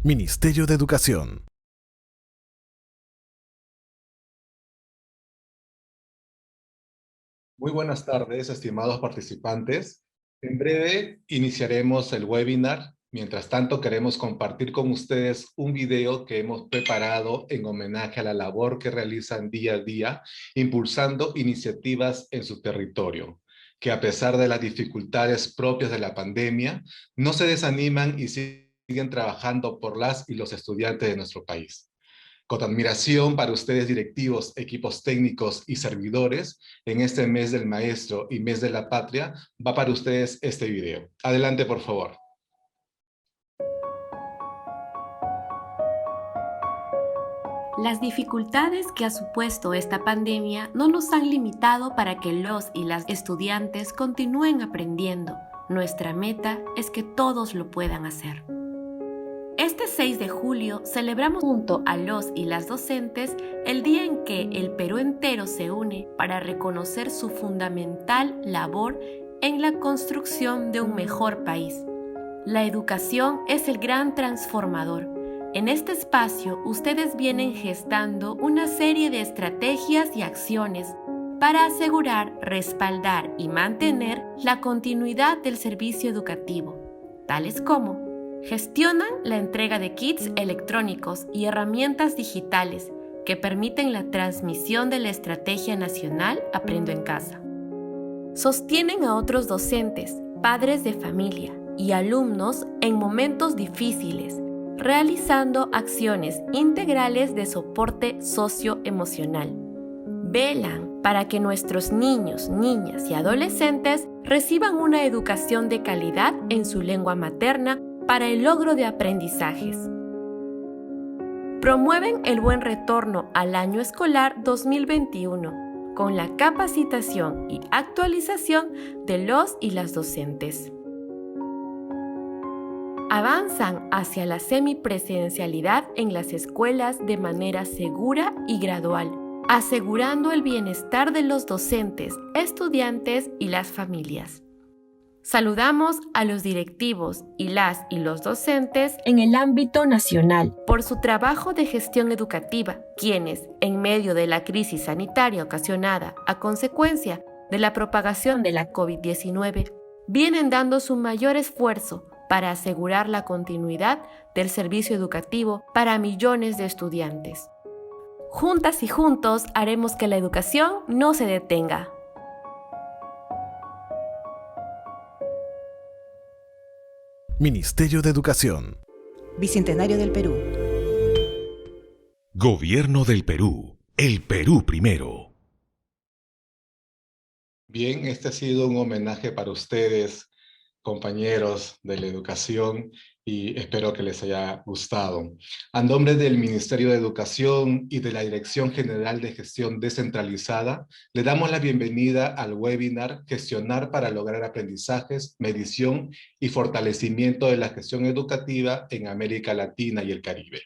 Ministerio de Educación. Muy buenas tardes, estimados participantes. En breve iniciaremos el webinar. Mientras tanto, queremos compartir con ustedes un video que hemos preparado en homenaje a la labor que realizan día a día, impulsando iniciativas en su territorio, que a pesar de las dificultades propias de la pandemia, no se desaniman y siguen trabajando por las y los estudiantes de nuestro país. Con admiración para ustedes directivos, equipos técnicos y servidores, en este mes del maestro y mes de la patria, va para ustedes este video. Adelante, por favor. Las dificultades que ha supuesto esta pandemia no nos han limitado para que los y las estudiantes continúen aprendiendo. Nuestra meta es que todos lo puedan hacer. Este 6 de julio celebramos junto a los y las docentes el día en que el Perú entero se une para reconocer su fundamental labor en la construcción de un mejor país. La educación es el gran transformador. En este espacio, ustedes vienen gestando una serie de estrategias y acciones para asegurar, respaldar y mantener la continuidad del servicio educativo, tales como gestionan la entrega de kits electrónicos y herramientas digitales que permiten la transmisión de la Estrategia Nacional Aprendo en Casa. Sostienen a otros docentes, padres de familia y alumnos en momentos difíciles, realizando acciones integrales de soporte socioemocional. Velan para que nuestros niños, niñas y adolescentes reciban una educación de calidad en su lengua materna para el logro de aprendizajes. Promueven el buen retorno al año escolar 2021 con la capacitación y actualización de los y las docentes. Avanzan hacia la semipresencialidad en las escuelas de manera segura y gradual, asegurando el bienestar de los docentes, estudiantes y las familias. Saludamos a los directivos y los docentes en el ámbito nacional por su trabajo de gestión educativa, quienes, en medio de la crisis sanitaria ocasionada a consecuencia de la propagación de la COVID-19, vienen dando su mayor esfuerzo para asegurar la continuidad del servicio educativo para millones de estudiantes. Juntas y juntos haremos que la educación no se detenga. Ministerio de Educación. Bicentenario del Perú. Gobierno del Perú. El Perú primero. Bien, este ha sido un homenaje para ustedes, compañeros de la educación, y espero que les haya gustado. A nombre del Ministerio de Educación y de la Dirección General de Gestión Descentralizada, le damos la bienvenida al webinar Gestionar para lograr aprendizajes, medición y fortalecimiento de la gestión educativa en América Latina y el Caribe.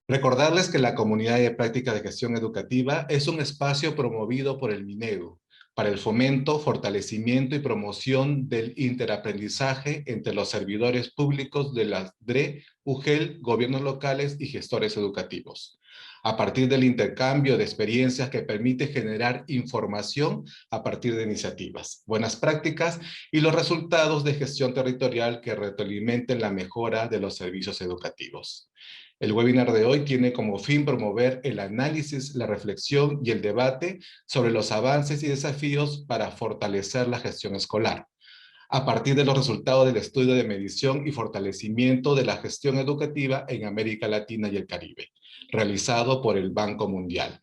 Recordarles que la Comunidad de Práctica de Gestión Educativa es un espacio promovido por el Minedu para el fomento, fortalecimiento y promoción del interaprendizaje entre los servidores públicos de las DRE, UGEL, gobiernos locales y gestores educativos, a partir del intercambio de experiencias que permite generar información a partir de iniciativas, buenas prácticas y los resultados de gestión territorial que retroalimenten la mejora de los servicios educativos. El webinar de hoy tiene como fin promover el análisis, la reflexión y el debate sobre los avances y desafíos para fortalecer la gestión escolar, a partir de los resultados del estudio de medición y fortalecimiento de la gestión educativa en América Latina y el Caribe, realizado por el Banco Mundial.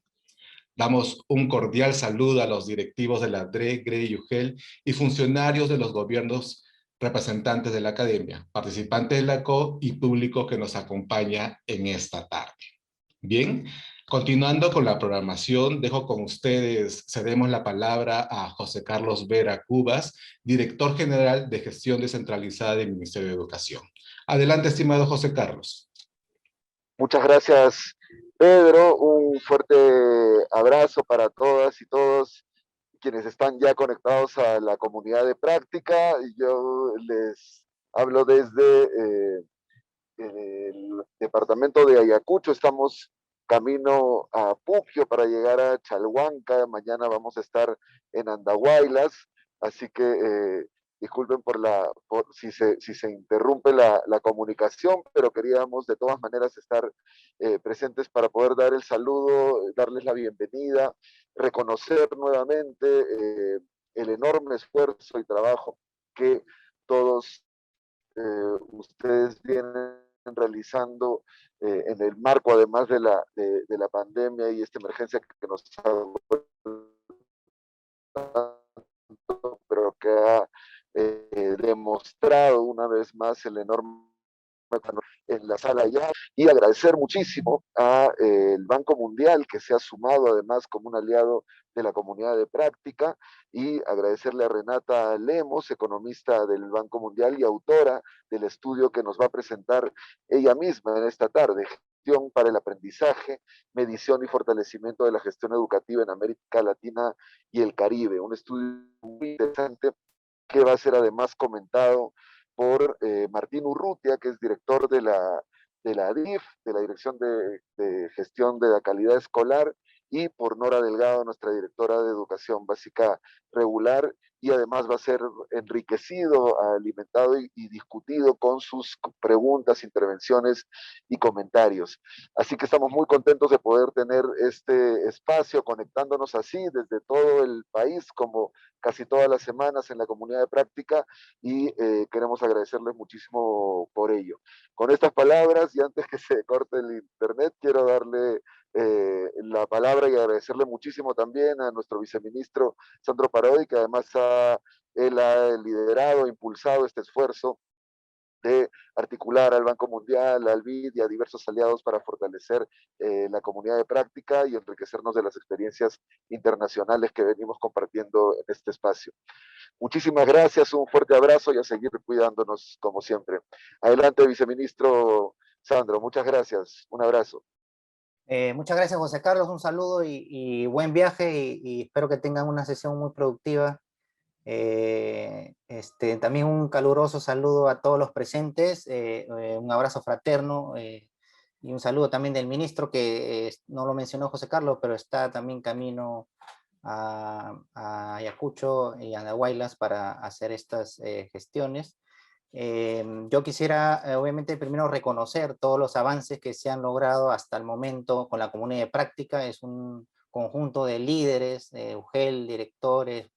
Damos un cordial saludo a los directivos de la DRE, GRE y UGEL y funcionarios de los gobiernos, representantes de la academia, participantes de la CO y público que nos acompaña en esta tarde. Bien, continuando con la programación, dejo con ustedes, cedemos la palabra a José Carlos Vera Cubas, director general de Gestión Descentralizada del Ministerio de Educación. Adelante, estimado José Carlos. Muchas gracias, Pedro. Un fuerte abrazo para todas y todos quienes están ya conectados a la comunidad de práctica. Yo les hablo desde el departamento de Ayacucho, estamos camino a Puquio para llegar a Chalhuanca, mañana vamos a estar en Andahuaylas, así que disculpen si se interrumpe la comunicación, pero queríamos de todas maneras estar presentes para poder dar el saludo, darles la bienvenida, reconocer nuevamente el enorme esfuerzo y trabajo que todos ustedes vienen realizando en el marco, además de la pandemia y esta emergencia que nos ha, pero que ha demostrado una vez más el enorme en la sala ya, y agradecer muchísimo al Banco Mundial, que se ha sumado además como un aliado de la comunidad de práctica, y agradecerle a Renata Lemos, economista del Banco Mundial y autora del estudio que nos va a presentar ella misma en esta tarde, Gestión para el Aprendizaje, Medición y Fortalecimiento de la Gestión Educativa en América Latina y el Caribe, un estudio muy interesante que va a ser además comentado por Martín Urrutia, que es director de la DIF, de la Dirección de Gestión de la Calidad Escolar, y por Nora Delgado, nuestra directora de Educación Básica Regular, y además va a ser enriquecido, alimentado y discutido con sus preguntas, intervenciones y comentarios. Así que estamos muy contentos de poder tener este espacio conectándonos así desde todo el país, como casi todas las semanas en la comunidad de práctica, y queremos agradecerles muchísimo por ello. Con estas palabras, y antes que se corte el internet, quiero darle la palabra y agradecerle muchísimo también a nuestro viceministro Sandro Parodi, que además él ha liderado, impulsado este esfuerzo de articular al Banco Mundial, al BID y a diversos aliados para fortalecer la comunidad de práctica y enriquecernos de las experiencias internacionales que venimos compartiendo en este espacio. Muchísimas gracias, un fuerte abrazo y a seguir cuidándonos como siempre. Adelante, viceministro Sandro, muchas gracias, un abrazo. Muchas gracias, José Carlos, un saludo y buen viaje y espero que tengan una sesión muy productiva. También un caluroso saludo a todos los presentes, un abrazo fraterno y un saludo también del ministro que no lo mencionó José Carlos, pero está también camino a Ayacucho y Andahuaylas para hacer estas gestiones. Yo quisiera, obviamente, primero reconocer todos los avances que se han logrado hasta el momento con la comunidad de práctica. Es un conjunto de líderes, UGEL, directores,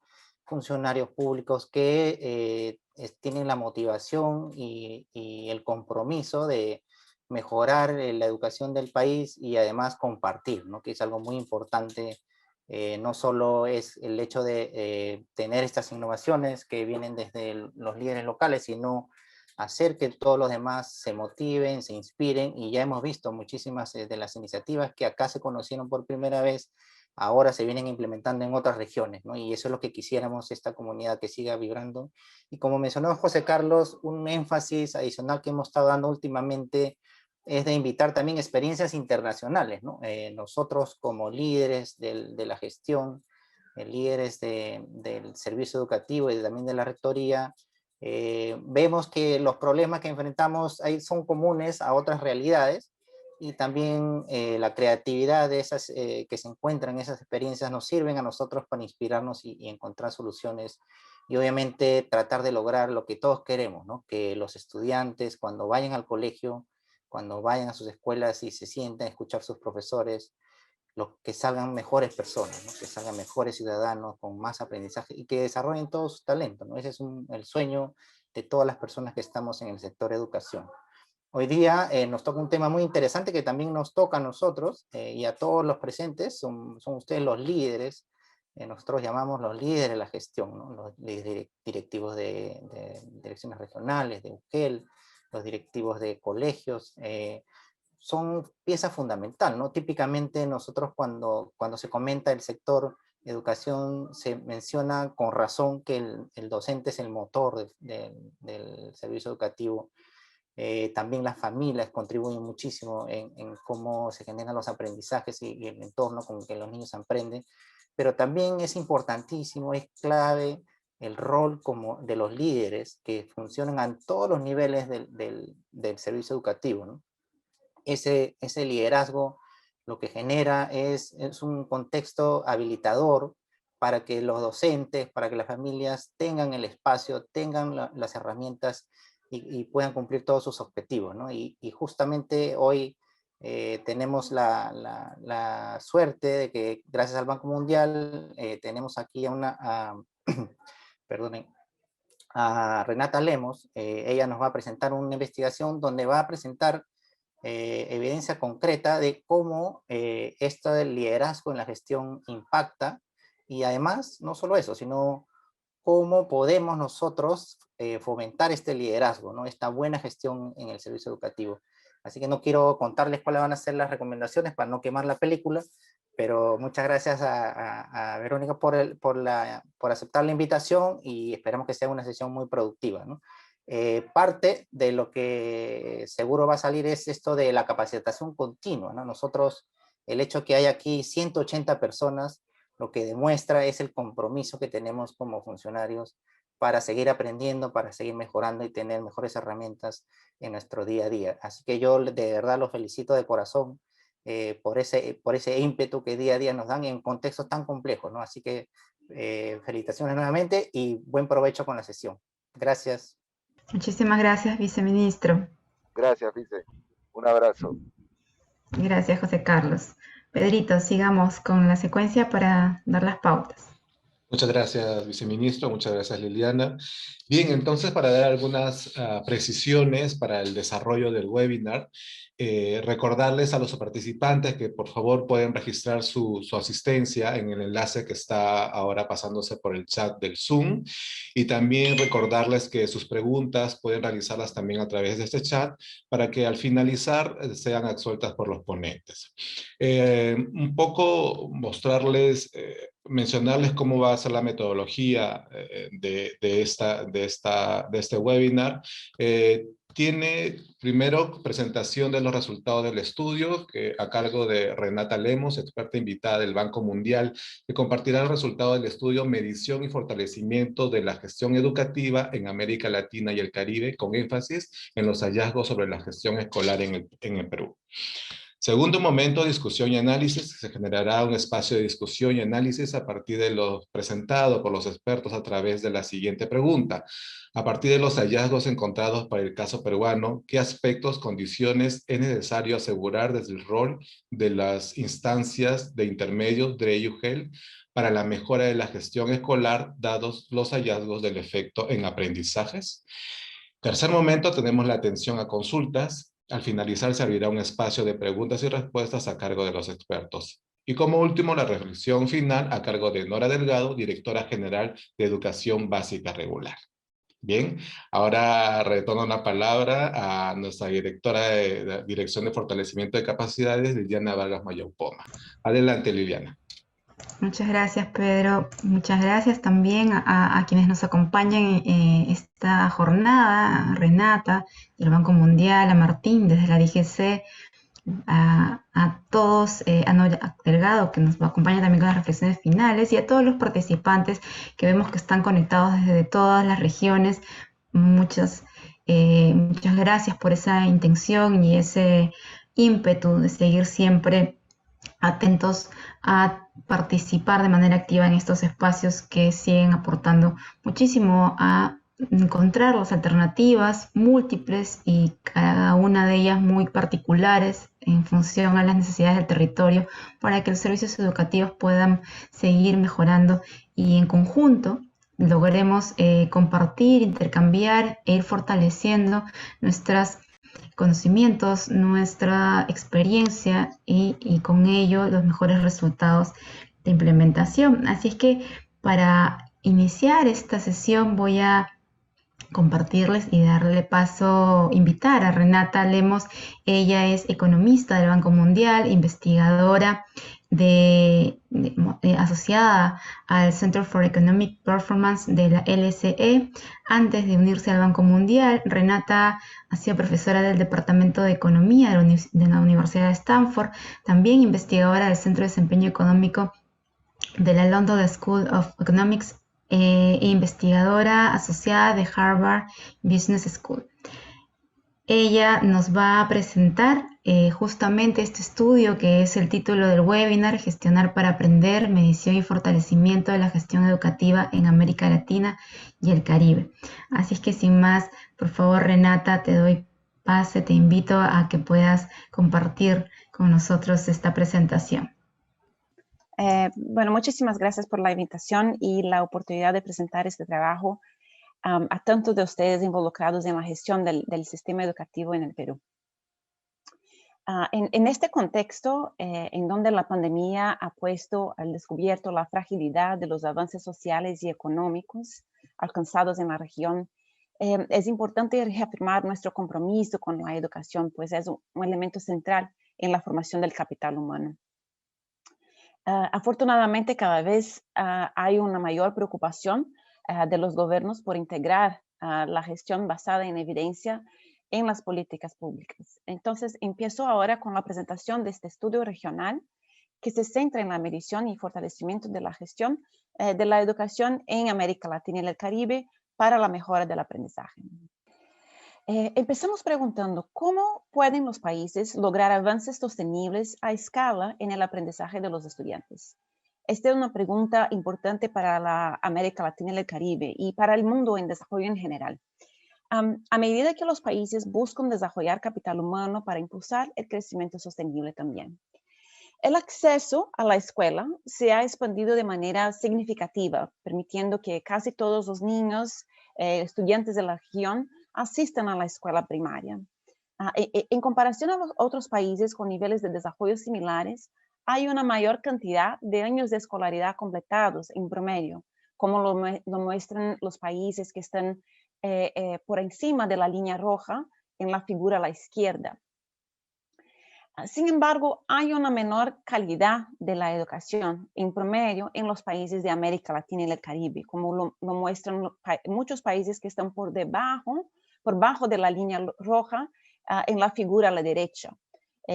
funcionarios públicos que tienen la motivación y el compromiso de mejorar la educación del país y además compartir, ¿no? Que es algo muy importante. No solo es el hecho de tener estas innovaciones que vienen desde los líderes locales, sino hacer que todos los demás se motiven, se inspiren, y ya hemos visto muchísimas de las iniciativas que acá se conocieron por primera vez, ahora se vienen implementando en otras regiones, ¿no? Y eso es lo que quisiéramos, esta comunidad que siga vibrando. Y como mencionó José Carlos, un énfasis adicional que hemos estado dando últimamente es de invitar también experiencias internacionales, ¿no? Nosotros como líderes de la gestión, líderes del servicio educativo y también de la rectoría, vemos que los problemas que enfrentamos ahí son comunes a otras realidades, y también la creatividad de esas que se encuentran en esas experiencias nos sirven a nosotros para inspirarnos y encontrar soluciones, y obviamente tratar de lograr lo que todos queremos, ¿no? Que los estudiantes cuando vayan al colegio, cuando vayan a sus escuelas y se sienten a escuchar a sus profesores, que salgan mejores personas, ¿no? Que salgan mejores ciudadanos con más aprendizaje y que desarrollen todo su talento, ¿no? Ese es el sueño de todas las personas que estamos en el sector de educación. Hoy día nos toca un tema muy interesante que también nos toca a nosotros y a todos los presentes, son ustedes los líderes, nosotros llamamos los líderes de la gestión, ¿no? Los directivos de direcciones regionales, de UGEL, los directivos de colegios, son pieza fundamental, ¿no? Típicamente nosotros cuando se comenta el sector educación se menciona con razón que el docente es el motor del servicio educativo. También las familias contribuyen muchísimo en cómo se generan los aprendizajes y el entorno con que los niños aprenden, pero también es importantísimo, es clave el rol como de los líderes que funcionan a todos los niveles del servicio educativo, ¿no? Ese liderazgo lo que genera es un contexto habilitador para que los docentes, para que las familias tengan el espacio, tengan las herramientas y puedan cumplir todos sus objetivos, ¿no? Y justamente hoy tenemos la suerte de que gracias al Banco Mundial tenemos aquí perdonen, a Renata Lemos. Ella nos va a presentar una investigación donde va a presentar evidencia concreta de cómo esto del liderazgo en la gestión impacta, y además, no solo eso, sino cómo podemos nosotros fomentar este liderazgo, ¿no? Esta buena gestión en el servicio educativo. Así que no quiero contarles cuáles van a ser las recomendaciones para no quemar la película, pero muchas gracias a Verónica por aceptar la invitación, y esperamos que sea una sesión muy productiva, ¿no? Parte de lo que seguro va a salir es esto de la capacitación continua, ¿no? Nosotros, el hecho que hay aquí 180 personas, lo que demuestra es el compromiso que tenemos como funcionarios para seguir aprendiendo, para seguir mejorando y tener mejores herramientas en nuestro día a día. Así que yo de verdad los felicito de corazón por ese ímpetu que día a día nos dan en contextos tan complejos, ¿no? Así que felicitaciones nuevamente y buen provecho con la sesión. Gracias. Muchísimas gracias, viceministro. Gracias, vice. Un abrazo. Gracias, José Carlos. Pedrito, sigamos con la secuencia para dar las pautas. Muchas gracias, viceministro. Muchas gracias, Liliana. Bien, entonces, para dar algunas precisiones para el desarrollo del webinar, recordarles a los participantes que por favor pueden registrar su asistencia en el enlace que está ahora pasándose por el chat del Zoom, y también recordarles que sus preguntas pueden realizarlas también a través de este chat para que al finalizar sean absueltas por los ponentes. Un poco mostrarles, mencionarles cómo va a ser la metodología de este webinar. Tiene primero presentación de los resultados del estudio a cargo de Renata Lemos, experta invitada del Banco Mundial, que compartirá el resultado del estudio Medición y Fortalecimiento de la Gestión Educativa en América Latina y el Caribe, con énfasis en los hallazgos sobre la gestión escolar en el Perú. Segundo momento, discusión y análisis. Se generará un espacio de discusión y análisis a partir de lo presentado por los expertos a través de la siguiente pregunta. A partir de los hallazgos encontrados para el caso peruano, ¿qué aspectos, condiciones es necesario asegurar desde el rol de las instancias de intermedios de EUGEL para la mejora de la gestión escolar, dados los hallazgos del efecto en aprendizajes? Tercer momento, tenemos la atención a consultas. Al finalizar, se abrirá un espacio de preguntas y respuestas a cargo de los expertos. Y como último, la reflexión final a cargo de Nora Delgado, directora general de Educación Básica Regular. Bien, ahora retorno la palabra a nuestra directora de Dirección de Fortalecimiento de Capacidades, Liliana Vargas Mayaupoma. Adelante, Liliana. Muchas gracias, Pedro. Muchas gracias también a quienes nos acompañan en esta jornada, a Renata del Banco Mundial, a Martín desde la DGC, a todos, a Nora Delgado, que nos acompaña también con las reflexiones finales, y a todos los participantes que vemos que están conectados desde todas las regiones. Muchas gracias por esa intención y ese ímpetu de seguir siempre atentos a participar de manera activa en estos espacios que siguen aportando muchísimo a encontrar las alternativas múltiples y cada una de ellas muy particulares en función a las necesidades del territorio para que los servicios educativos puedan seguir mejorando y en conjunto logremos compartir, intercambiar e ir fortaleciendo nuestros conocimientos, nuestra experiencia y con ello los mejores resultados de implementación. Así es que para iniciar esta sesión voy a compartirles y darle paso, invitar a Renata Lemos. Ella es economista del Banco Mundial, investigadora asociada al Center for Economic Performance de la LSE. Antes de unirse al Banco Mundial, Renata ha sido profesora del Departamento de Economía de la Universidad de Stanford, también investigadora del Centro de Desempeño Económico de la London School of Economics investigadora asociada de Harvard Business School. Ella nos va a presentar justamente este estudio que es el título del webinar: Gestionar para aprender, medición y fortalecimiento de la gestión educativa en América Latina y el Caribe. Así es que sin más, por favor, Renata, te doy pase, te invito a que puedas compartir con nosotros esta presentación. Bueno, muchísimas gracias por la invitación y la oportunidad de presentar este trabajo a tantos de ustedes involucrados en la gestión del sistema educativo en el Perú. En este contexto, en donde la pandemia ha puesto al descubierto la fragilidad de los avances sociales y económicos alcanzados en la región, es importante reafirmar nuestro compromiso con la educación, pues es un elemento central en la formación del capital humano. Afortunadamente, cada vez hay una mayor preocupación de los gobiernos por integrar la gestión basada en evidencia en las políticas públicas. Entonces, empiezo ahora con la presentación de este estudio regional que se centra en la medición y fortalecimiento de la gestión de la educación en América Latina y el Caribe para la mejora del aprendizaje. Empezamos preguntando cómo pueden los países lograr avances sostenibles a escala en el aprendizaje de los estudiantes. Esta es una pregunta importante para la América Latina y el Caribe y para el mundo en desarrollo en general. A medida que los países buscan desarrollar capital humano para impulsar el crecimiento sostenible también. El acceso a la escuela se ha expandido de manera significativa, permitiendo que casi todos los niños, estudiantes de la región, asistan a la escuela primaria. En comparación a los otros países con niveles de desarrollo similares, hay una mayor cantidad de años de escolaridad completados en promedio, como lo muestran los países que están por encima de la línea roja en la figura a la izquierda. Sin embargo, hay una menor calidad de la educación en promedio en los países de América Latina y el Caribe, como lo muestran muchos países que están por bajo de la línea roja en la figura a la derecha.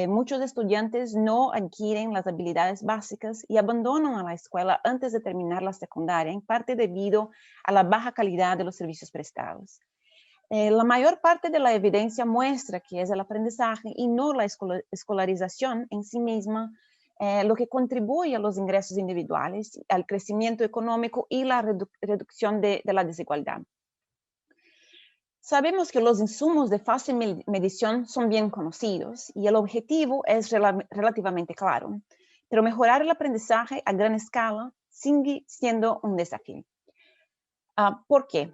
Muchos estudiantes no adquieren las habilidades básicas y abandonan a la escuela antes de terminar la secundaria, en parte debido a la baja calidad de los servicios prestados. La mayor parte de la evidencia muestra que es el aprendizaje y no la escolarización en sí misma lo que contribuye a los ingresos individuales, al crecimiento económico y la reducción de la desigualdad. Sabemos que los insumos de fácil medición son bien conocidos y el objetivo es relativamente claro, pero mejorar el aprendizaje a gran escala sigue siendo un desafío. ¿Por qué?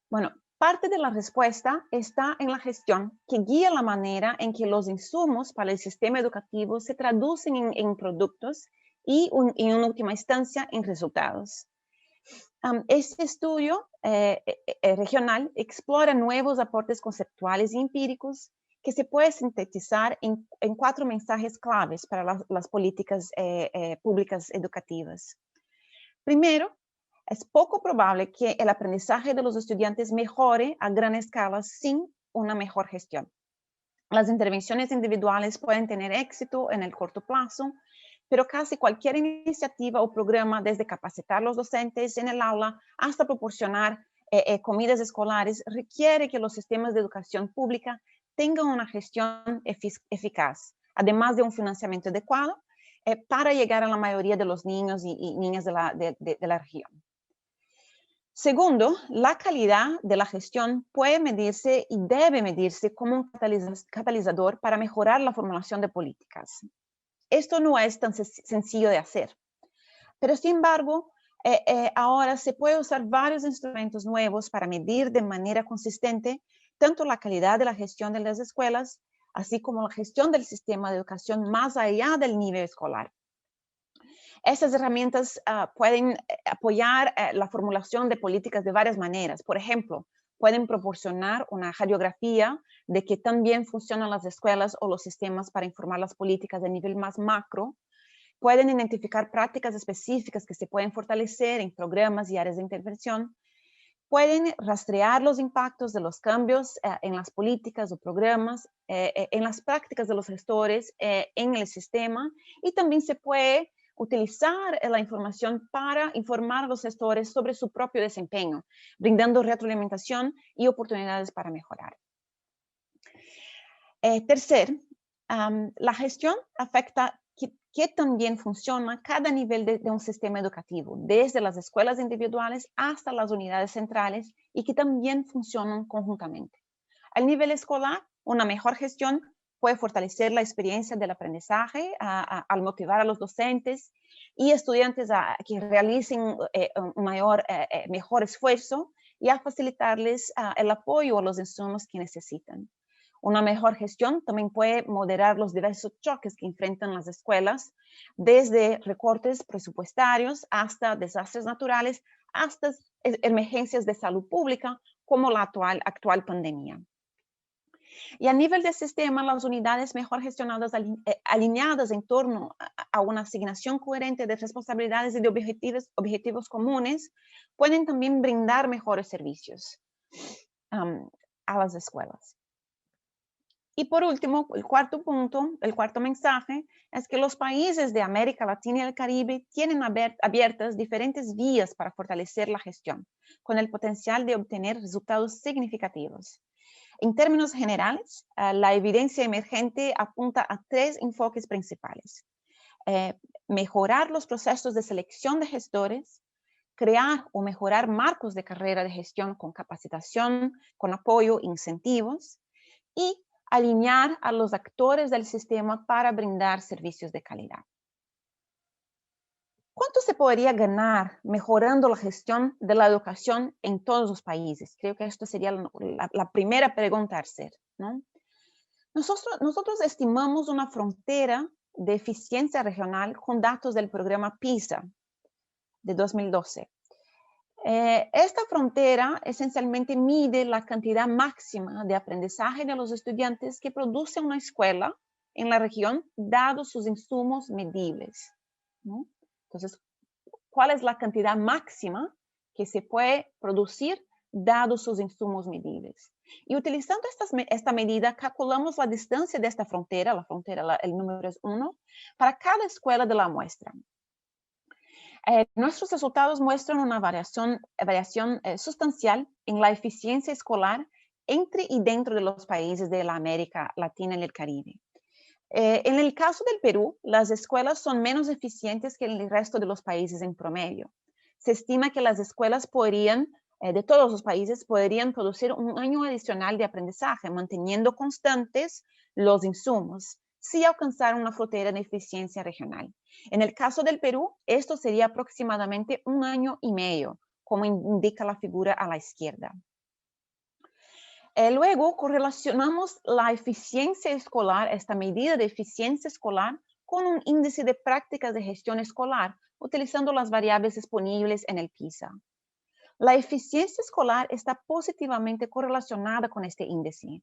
Bueno, parte de la respuesta está en la gestión que guía la manera en que los insumos para el sistema educativo se traducen en productos y en última instancia en resultados. Este estudio regional explora nuevos aportes conceptuales y empíricos que se pueden sintetizar en 4 mensajes claves para las políticas públicas educativas. Primero, es poco probable que el aprendizaje de los estudiantes mejore a gran escala sin una mejor gestión. Las intervenciones individuales pueden tener éxito en el corto plazo, pero casi cualquier iniciativa o programa, desde capacitar a los docentes en el aula hasta proporcionar comidas escolares, requiere que los sistemas de educación pública tengan una gestión eficaz, además de un financiamiento adecuado para llegar a la mayoría de los niños y niñas de la región. Segundo, la calidad de la gestión puede medirse y debe medirse como un catalizador para mejorar la formulación de políticas. Esto no es tan sencillo de hacer, pero sin embargo, ahora se puede usar varios instrumentos nuevos para medir de manera consistente tanto la calidad de la gestión de las escuelas, así como la gestión del sistema de educación más allá del nivel escolar. Estas herramientas pueden apoyar la formulación de políticas de varias maneras. Por ejemplo, pueden proporcionar una radiografía de que tan bien funcionan las escuelas o los sistemas para informar las políticas de nivel más macro. Pueden identificar prácticas específicas que se pueden fortalecer en programas y áreas de intervención. Pueden rastrear los impactos de los cambios en las políticas o programas, en las prácticas de los gestores, en el sistema, y también se puede utilizar la información para informar a los gestores sobre su propio desempeño, brindando retroalimentación y oportunidades para mejorar. Tercer, la gestión afecta que también funciona cada nivel de un sistema educativo, desde las escuelas individuales hasta las unidades centrales, y que también funcionan conjuntamente. Al nivel escolar, una mejor gestión puede fortalecer la experiencia del aprendizaje al motivar a los docentes y estudiantes a que realicen un mejor esfuerzo y a facilitarles el apoyo a los insumos que necesitan. Una mejor gestión también puede moderar los diversos choques que enfrentan las escuelas, desde recortes presupuestarios hasta desastres naturales, hasta emergencias de salud pública como la actual pandemia. Y a nivel del sistema, las unidades mejor gestionadas, alineadas en torno a una asignación coherente de responsabilidades y de objetivos comunes, pueden también brindar mejores servicios a las escuelas. Y por último, el cuarto punto, el cuarto mensaje, es que los países de América Latina y el Caribe tienen abiertas diferentes vías para fortalecer la gestión, con el potencial de obtener resultados significativos. En términos generales, la evidencia emergente apunta a 3 enfoques principales. Mejorar los procesos de selección de gestores, crear o mejorar marcos de carrera de gestión con capacitación, con apoyo, incentivos, y alinear a los actores del sistema para brindar servicios de calidad. ¿Cuánto se podría ganar mejorando la gestión de la educación en todos los países? Creo que esto sería la primera pregunta a hacer, ¿no? Nosotros estimamos una frontera de eficiencia regional con datos del programa PISA de 2012. Esta frontera esencialmente mide la cantidad máxima de aprendizaje de los estudiantes que produce una escuela en la región, dados sus insumos medibles, ¿no? Entonces, ¿cuál es la cantidad máxima que se puede producir dados sus insumos medibles? Y utilizando esta medida, calculamos la distancia de esta frontera, el número es 1, para cada escuela de la muestra. Nuestros resultados muestran una variación sustancial en la eficiencia escolar entre y dentro de los países de la América Latina y el Caribe. En el caso del Perú, las escuelas son menos eficientes que en el resto de los países en promedio. Se estima que las escuelas de todos los países podrían producir un año adicional de aprendizaje, manteniendo constantes los insumos, si alcanzaran una frontera de eficiencia regional. En el caso del Perú, esto sería aproximadamente 1 año y medio, como indica la figura a la izquierda. Luego, correlacionamos la eficiencia escolar, esta medida de eficiencia escolar, con un índice de prácticas de gestión escolar, utilizando las variables disponibles en el PISA. La eficiencia escolar está positivamente correlacionada con este índice,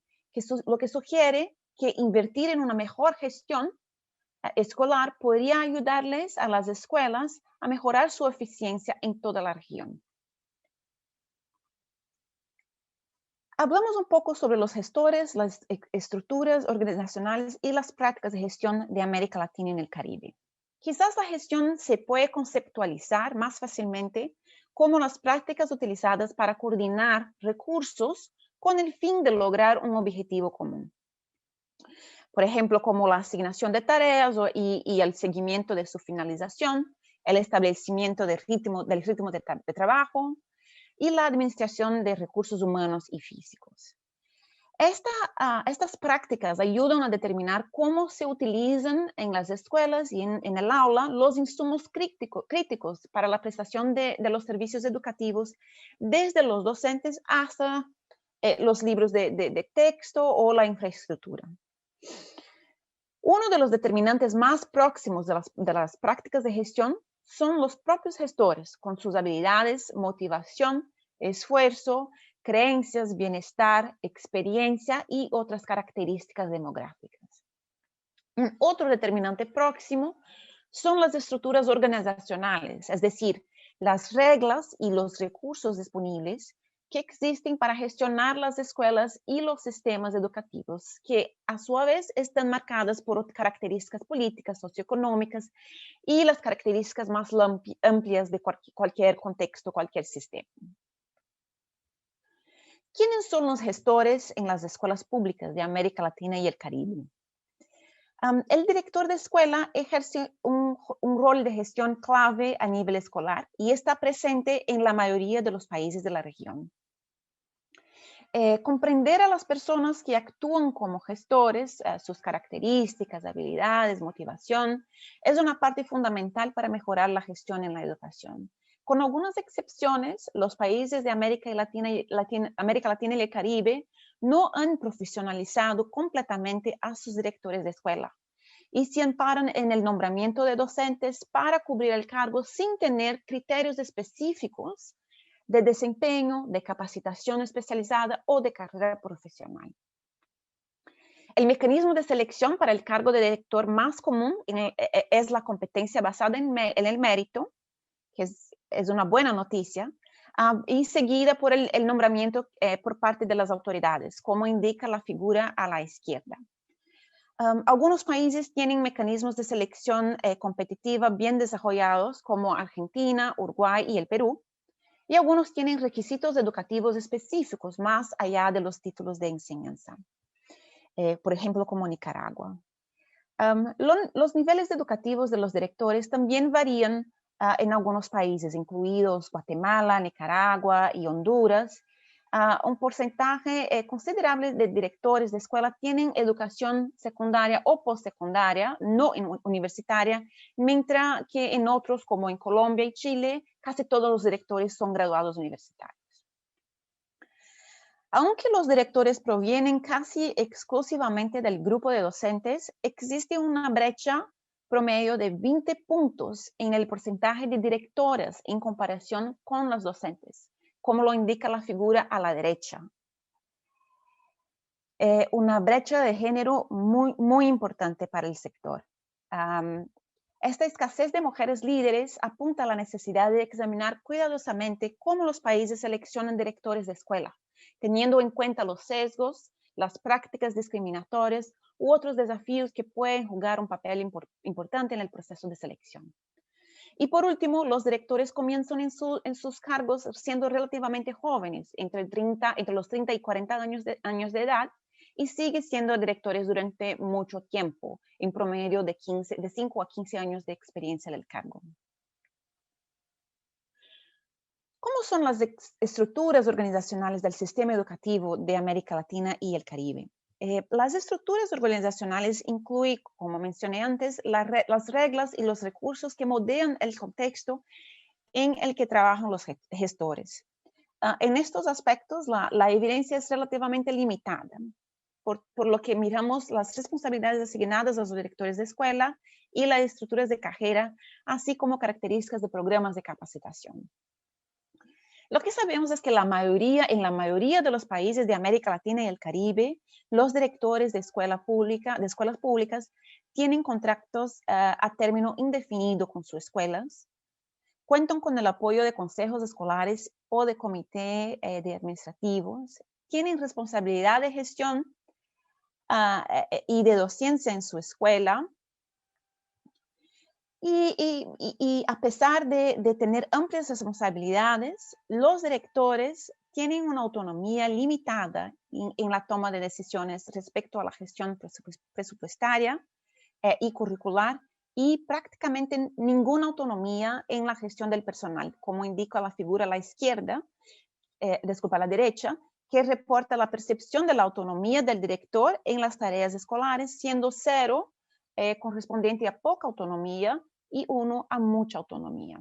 lo que sugiere que invertir en una mejor gestión escolar podría ayudarles a las escuelas a mejorar su eficiencia en toda la región. Hablamos un poco sobre los gestores, las estructuras organizacionales y las prácticas de gestión de América Latina y en el Caribe. Quizás la gestión se puede conceptualizar más fácilmente como las prácticas utilizadas para coordinar recursos con el fin de lograr un objetivo común. Por ejemplo, como la asignación de tareas y el seguimiento de su finalización, el establecimiento del ritmo de trabajo y la administración de recursos humanos y físicos. Estas prácticas ayudan a determinar cómo se utilizan en las escuelas y en el aula los insumos críticos para la prestación de los servicios educativos, desde los docentes hasta los libros de texto o la infraestructura. Uno de los determinantes más próximos de las prácticas de gestión son los propios gestores, con sus habilidades, motivación, esfuerzo, creencias, bienestar, experiencia y otras características demográficas. Un otro determinante próximo son las estructuras organizacionales, es decir, las reglas y los recursos disponibles que existen para gestionar las escuelas y los sistemas educativos, que a su vez están marcadas por características políticas, socioeconómicas y las características más amplias de cualquier contexto, cualquier sistema. ¿Quiénes son los gestores en las escuelas públicas de América Latina y el Caribe? El director de escuela ejerce un rol de gestión clave a nivel escolar y está presente en la mayoría de los países de la región. Comprender a las personas que actúan como gestores, sus características, habilidades, motivación, es una parte fundamental para mejorar la gestión en la educación. Con algunas excepciones, los países de América Latina y el Caribe no han profesionalizado completamente a sus directores de escuela y se amparan en el nombramiento de docentes para cubrir el cargo sin tener criterios específicos de desempeño, de capacitación especializada o de carrera profesional. El mecanismo de selección para el cargo de director más común es la competencia basada en el mérito, que es una buena noticia, y seguida por el nombramiento por parte de las autoridades, como indica la figura a la izquierda. Algunos países tienen mecanismos de selección competitiva bien desarrollados, como Argentina, Uruguay y el Perú, y algunos tienen requisitos educativos específicos más allá de los títulos de enseñanza, por ejemplo, como Nicaragua. Los niveles educativos de los directores también varían en algunos países, incluidos Guatemala, Nicaragua y Honduras. Un porcentaje considerable de directores de escuela tienen educación secundaria o postsecundaria, no universitaria, mientras que en otros, como en Colombia y Chile, casi todos los directores son graduados universitarios. Aunque los directores provienen casi exclusivamente del grupo de docentes, existe una brecha promedio de 20 puntos en el porcentaje de directoras en comparación con los docentes, como lo indica la figura a la derecha. Una brecha de género muy importante para el sector. Esta escasez de mujeres líderes apunta a la necesidad de examinar cuidadosamente cómo los países seleccionan directores de escuela, teniendo en cuenta los sesgos, las prácticas discriminatorias u otros desafíos que pueden jugar un papel importante en el proceso de selección. Y por último, los directores comienzan en sus cargos siendo relativamente jóvenes, entre los 30 y 40 años de edad, y siguen siendo directores durante mucho tiempo, en promedio de 5 a 15 años de experiencia en el cargo. ¿Cómo son las estructuras organizacionales del sistema educativo de América Latina y el Caribe? Las estructuras organizacionales incluyen, como mencioné antes, las reglas y los recursos que modelan el contexto en el que trabajan los gestores. En estos aspectos, la evidencia es relativamente limitada, por lo que miramos las responsabilidades asignadas a los directores de escuela y las estructuras de carrera, así como características de programas de capacitación. Lo que sabemos es que en la mayoría de los países de América Latina y el Caribe, los directores de escuelas públicas tienen contratos a término indefinido con sus escuelas, cuentan con el apoyo de consejos escolares o de comité de administrativos, tienen responsabilidad de gestión y de docencia en su escuela, y a pesar de tener amplias responsabilidades, los directores tienen una autonomía limitada en la toma de decisiones respecto a la gestión presupuestaria y curricular, y prácticamente ninguna autonomía en la gestión del personal, como indica la figura a la izquierda, a la derecha, que reporta la percepción de la autonomía del director en las tareas escolares, siendo 0 correspondiente a poca autonomía y 1 a mucha autonomía.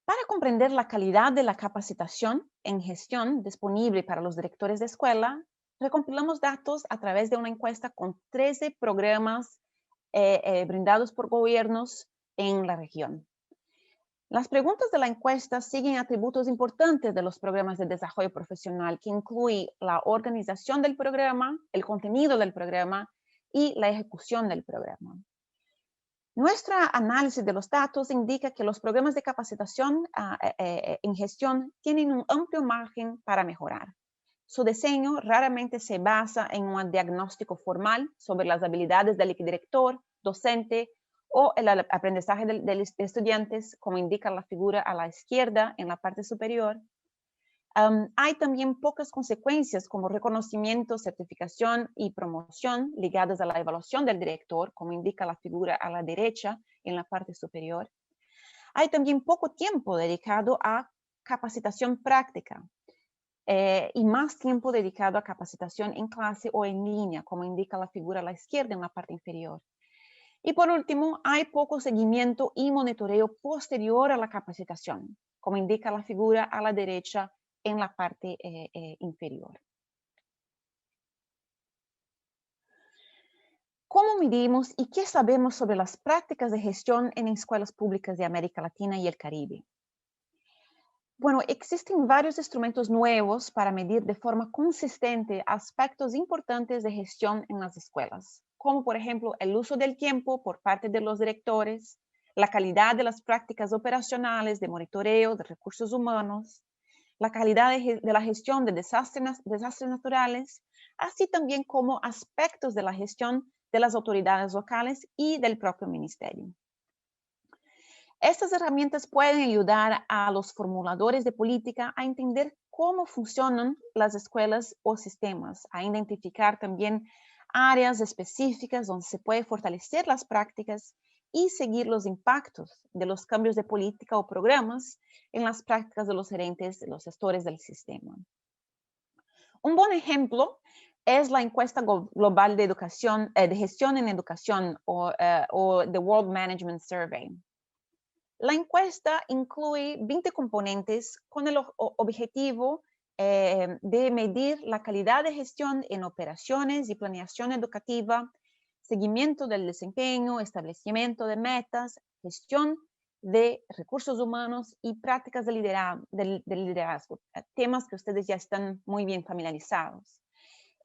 Para comprender la calidad de la capacitación en gestión disponible para los directores de escuela, recompilamos datos a través de una encuesta con 13 programas brindados por gobiernos en la región. Las preguntas de la encuesta siguen atributos importantes de los programas de desarrollo profesional, que incluye la organización del programa, el contenido del programa y la ejecución del programa. Nuestro análisis de los datos indica que los programas de capacitación en gestión tienen un amplio margen para mejorar. Su diseño raramente se basa en un diagnóstico formal sobre las habilidades del director, docente o el aprendizaje de estudiantes, como indica la figura a la izquierda en la parte superior. Hay también pocas consecuencias como reconocimiento, certificación y promoción ligadas a la evaluación del director, como indica la figura a la derecha en la parte superior. Hay también poco tiempo dedicado a capacitación práctica y más tiempo dedicado a capacitación en clase o en línea, como indica la figura a la izquierda en la parte inferior. Y por último, hay poco seguimiento y monitoreo posterior a la capacitación, como indica la figura a la derecha en la parte inferior. ¿Cómo medimos y qué sabemos sobre las prácticas de gestión en escuelas públicas de América Latina y el Caribe? Bueno, existen varios instrumentos nuevos para medir de forma consistente aspectos importantes de gestión en las escuelas, como por ejemplo el uso del tiempo por parte de los directores, la calidad de las prácticas operacionales de monitoreo de recursos humanos, la calidad de la gestión de desastres naturales, así también como aspectos de la gestión de las autoridades locales y del propio ministerio. Estas herramientas pueden ayudar a los formuladores de política a entender cómo funcionan las escuelas o sistemas, a identificar también áreas específicas donde se puede fortalecer las prácticas y seguir los impactos de los cambios de política o programas en las prácticas de los gerentes, de los gestores del sistema. Un buen ejemplo es la encuesta global de educación, de gestión en educación o The World Management Survey. La encuesta incluye 20 componentes con el objetivo de medir la calidad de gestión en operaciones y planeación educativa, seguimiento del desempeño, establecimiento de metas, gestión de recursos humanos y prácticas de liderazgo, temas que ustedes ya están muy bien familiarizados.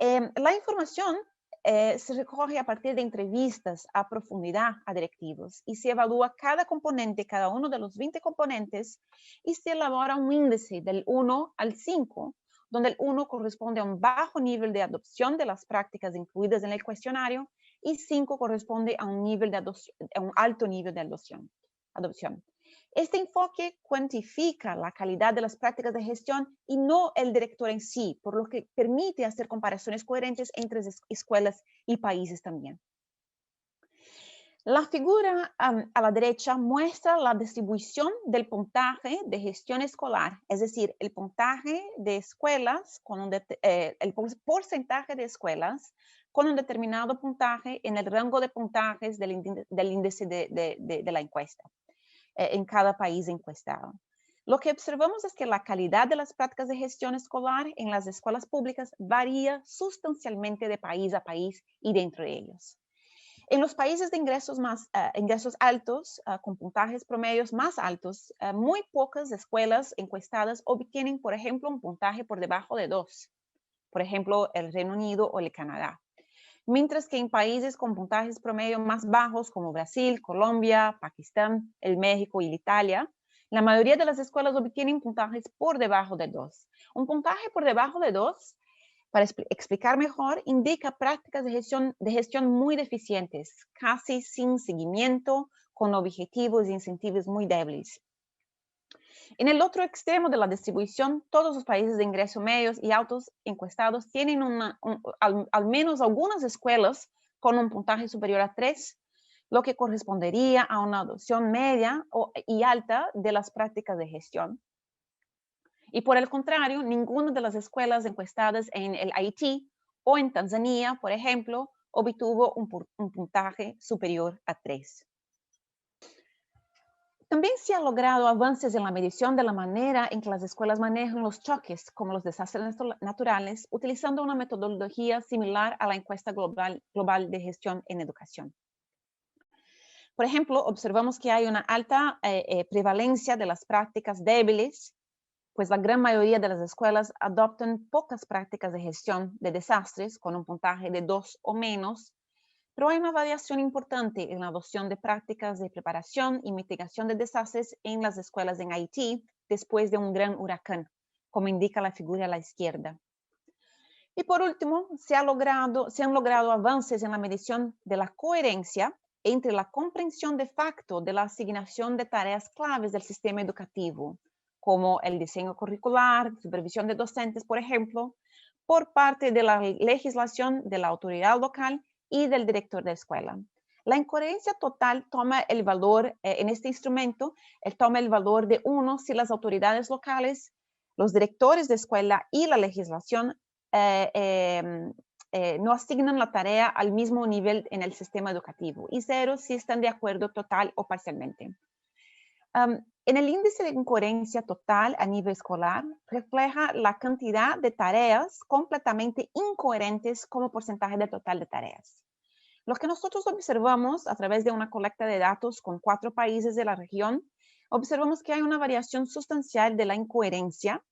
La información se recoge a partir de entrevistas a profundidad a directivos y se evalúa cada componente, cada uno de los 20 componentes, y se elabora un índice del 1 al 5, donde el 1 corresponde a un bajo nivel de adopción de las prácticas incluidas en el cuestionario y 5 corresponde a un alto nivel de adopción. Este enfoque cuantifica la calidad de las prácticas de gestión y no el director en sí, por lo que permite hacer comparaciones coherentes entre escuelas y países también. La figura a la derecha muestra la distribución del puntaje de gestión escolar, es decir, el puntaje de escuelas, el porcentaje de escuelas con un determinado puntaje en el rango de puntajes del índice de la encuesta en cada país encuestado. Lo que observamos es que la calidad de las prácticas de gestión escolar en las escuelas públicas varía sustancialmente de país a país y dentro de ellos. En los países de ingresos altos, con puntajes promedios más altos, muy pocas escuelas encuestadas obtienen, por ejemplo, un puntaje por debajo de 2, por ejemplo, el Reino Unido o el Canadá. Mientras que en países con puntajes promedio más bajos como Brasil, Colombia, Pakistán, el México y Italia, la mayoría de las escuelas obtienen puntajes por debajo de 2. Un puntaje por debajo de 2, para explicar mejor, indica prácticas de gestión muy deficientes, casi sin seguimiento, con objetivos e incentivos muy débiles. En el otro extremo de la distribución, todos los países de ingresos medios y altos encuestados tienen al menos algunas escuelas con un puntaje superior a 3, lo que correspondería a una adopción media y alta de las prácticas de gestión. Y por el contrario, ninguna de las escuelas encuestadas en el Haití o en Tanzania, por ejemplo, obtuvo un puntaje superior a 3. También se han logrado avances en la medición de la manera en que las escuelas manejan los choques, como los desastres naturales, utilizando una metodología similar a la encuesta global de gestión en educación. Por ejemplo, observamos que hay una alta prevalencia de las prácticas débiles, pues la gran mayoría de las escuelas adoptan pocas prácticas de gestión de desastres con un puntaje de 2 o menos, Pero hay una variación importante en la adopción de prácticas de preparación y mitigación de desastres en las escuelas en Haití después de un gran huracán, como indica la figura a la izquierda. Y por último, se han logrado avances en la medición de la coherencia entre la comprensión de facto de la asignación de tareas claves del sistema educativo, como el diseño curricular, supervisión de docentes, por ejemplo, por parte de la legislación de la autoridad local y del director de escuela. La incoherencia total toma el valor, en este instrumento, toma el valor de 1 si las autoridades locales, los directores de escuela y la legislación no asignan la tarea al mismo nivel en el sistema educativo, y 0 si están de acuerdo total o parcialmente. En el índice de incoherencia total a nivel escolar refleja la cantidad de tareas completamente incoherentes como porcentaje del total de tareas. Lo que nosotros observamos a través de una colecta de datos con 4 países de la región, observamos que hay una variación sustancial de la incoherencia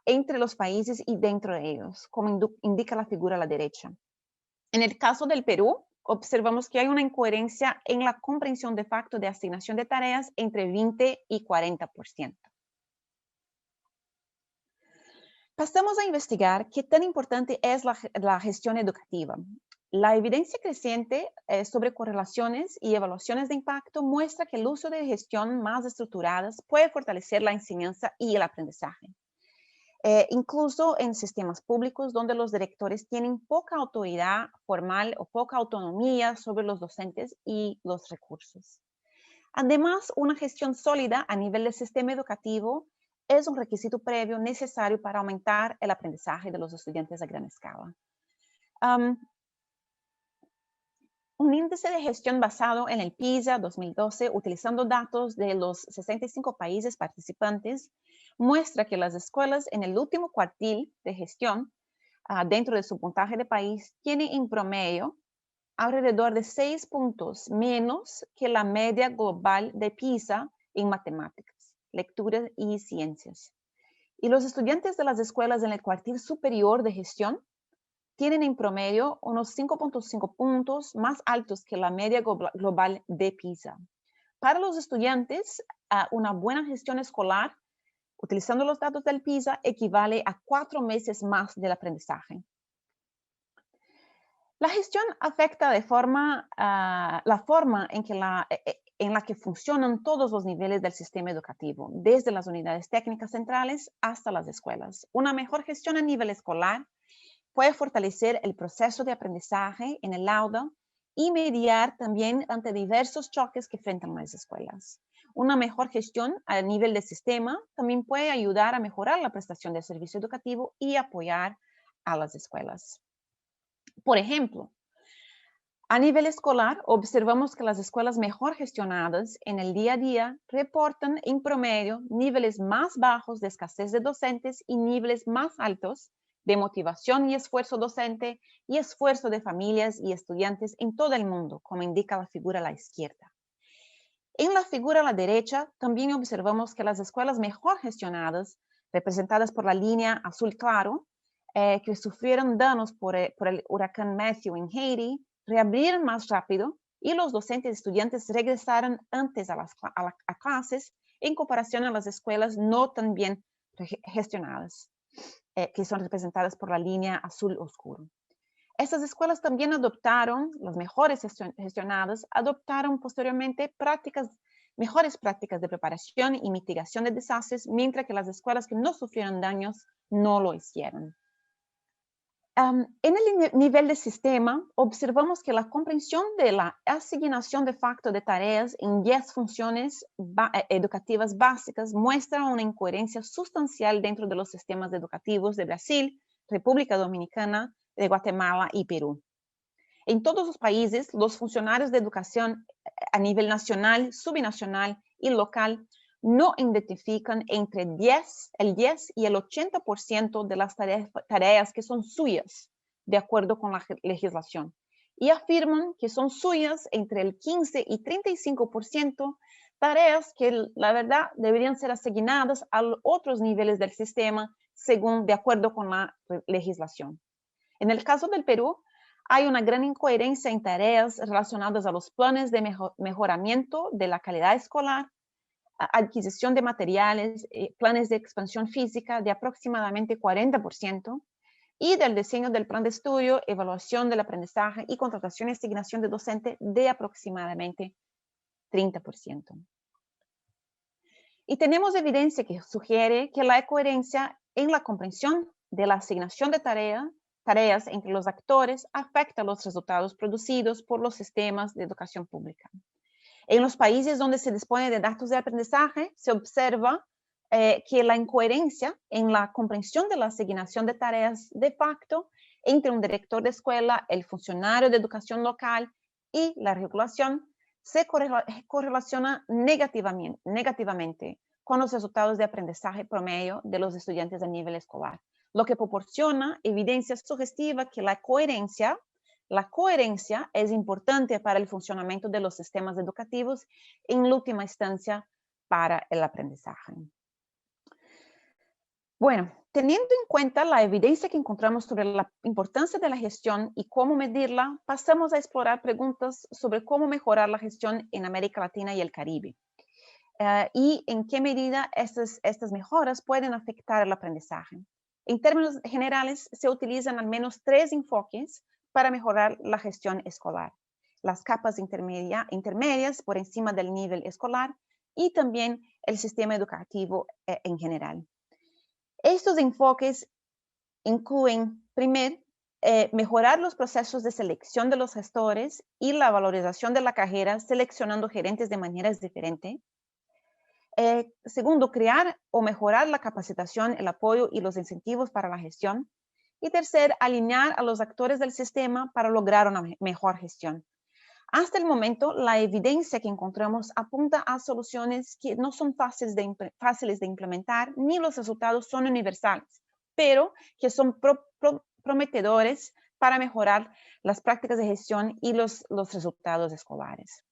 entre los países y dentro de ellos, como indica la figura a la derecha. En el caso del Perú, observamos que hay una incoherencia en la comprensión de facto de asignación de tareas entre 20 y 40%. Pasamos a investigar qué tan importante es la gestión educativa. La evidencia creciente sobre correlaciones y evaluaciones de impacto muestra que el uso de gestión más estructuradas puede fortalecer la enseñanza y el aprendizaje. Incluso en sistemas públicos donde los directores tienen poca autoridad formal o poca autonomía sobre los docentes y los recursos. Además, una gestión sólida a nivel del sistema educativo es un requisito previo necesario para aumentar el aprendizaje de los estudiantes a gran escala. Un índice de gestión basado en el PISA 2012, utilizando datos de los 65 países participantes, muestra que las escuelas en el último cuartil de gestión, dentro de su puntaje de país, tienen en promedio alrededor de 6 puntos menos que la media global de PISA en matemáticas, lectura y ciencias. Y los estudiantes de las escuelas en el cuartil superior de gestión tienen en promedio unos 5.5 puntos más altos que la media global de PISA. Para los estudiantes, una buena gestión escolar, utilizando los datos del PISA, equivale a 4 meses más del aprendizaje. La gestión afecta de la forma en la que funcionan todos los niveles del sistema educativo, desde las unidades técnicas centrales hasta las escuelas. Una mejor gestión a nivel escolar puede fortalecer el proceso de aprendizaje en el aula y mediar también ante diversos choques que enfrentan las escuelas. Una mejor gestión a nivel del sistema también puede ayudar a mejorar la prestación del servicio educativo y apoyar a las escuelas. Por ejemplo, a nivel escolar, observamos que las escuelas mejor gestionadas en el día a día reportan en promedio niveles más bajos de escasez de docentes y niveles más altos de motivación y esfuerzo docente y esfuerzo de familias y estudiantes en todo el mundo, como indica la figura a la izquierda. En la figura a la derecha, también observamos que las escuelas mejor gestionadas, representadas por la línea azul claro, que sufrieron daños por el huracán Matthew en Haití, reabrieron más rápido y los docentes y estudiantes regresaron antes a clases en comparación a las escuelas no tan bien gestionadas, que son representadas por la línea azul oscuro. Estas escuelas también adoptaron, las mejores gestionadas, adoptaron posteriormente mejores prácticas de preparación y mitigación de desastres, mientras que las escuelas que no sufrieron daños no lo hicieron. En el nivel de sistema, observamos que la comprensión de la asignación de facto de tareas en 10 funciones educativas básicas muestra una incoherencia sustancial dentro de los sistemas educativos de Brasil, República Dominicana, de Guatemala y Perú. En todos los países, los funcionarios de educación a nivel nacional, subnacional y local no identifican entre el 10 y el 80% de las tareas que son suyas, de acuerdo con la legislación, y afirman que son suyas entre el 15 y 35%, tareas que la verdad deberían ser asignadas a otros niveles del sistema, de acuerdo con la legislación. En el caso del Perú, hay una gran incoherencia en tareas relacionadas a los planes de mejoramiento de la calidad escolar, adquisición de materiales, planes de expansión física de aproximadamente 40%, y del diseño del plan de estudio, evaluación del aprendizaje y contratación y asignación de docente de aproximadamente 30%. Y tenemos evidencia que sugiere que la coherencia en la comprensión de la asignación de tareas entre los actores afecta los resultados producidos por los sistemas de educación pública. En los países donde se dispone de datos de aprendizaje, se observa que la incoherencia en la comprensión de la asignación de tareas de facto entre un director de escuela, el funcionario de educación local y la regulación se correlaciona negativamente con los resultados de aprendizaje promedio de los estudiantes a nivel escolar, lo que proporciona evidencia sugestiva que la coherencia es importante para el funcionamiento de los sistemas educativos, en última instancia para el aprendizaje. Bueno, teniendo en cuenta la evidencia que encontramos sobre la importancia de la gestión y cómo medirla, pasamos a explorar preguntas sobre cómo mejorar la gestión en América Latina y el Caribe. Y en qué medida estas mejoras pueden afectar el aprendizaje. En términos generales, se utilizan al menos 3 enfoques para mejorar la gestión escolar: las capas intermedias por encima del nivel escolar y también el sistema educativo en general. Estos enfoques incluyen, primero, mejorar los procesos de selección de los gestores y la valorización de la carrera, seleccionando gerentes de maneras diferentes. Segundo, crear o mejorar la capacitación, el apoyo y los incentivos para la gestión. Y tercer, alinear a los actores del sistema para lograr una mejor gestión. Hasta el momento, la evidencia que encontramos apunta a soluciones que no son fáciles de implementar, ni los resultados son universales, pero que son prometedores para mejorar las prácticas de gestión y los resultados escolares.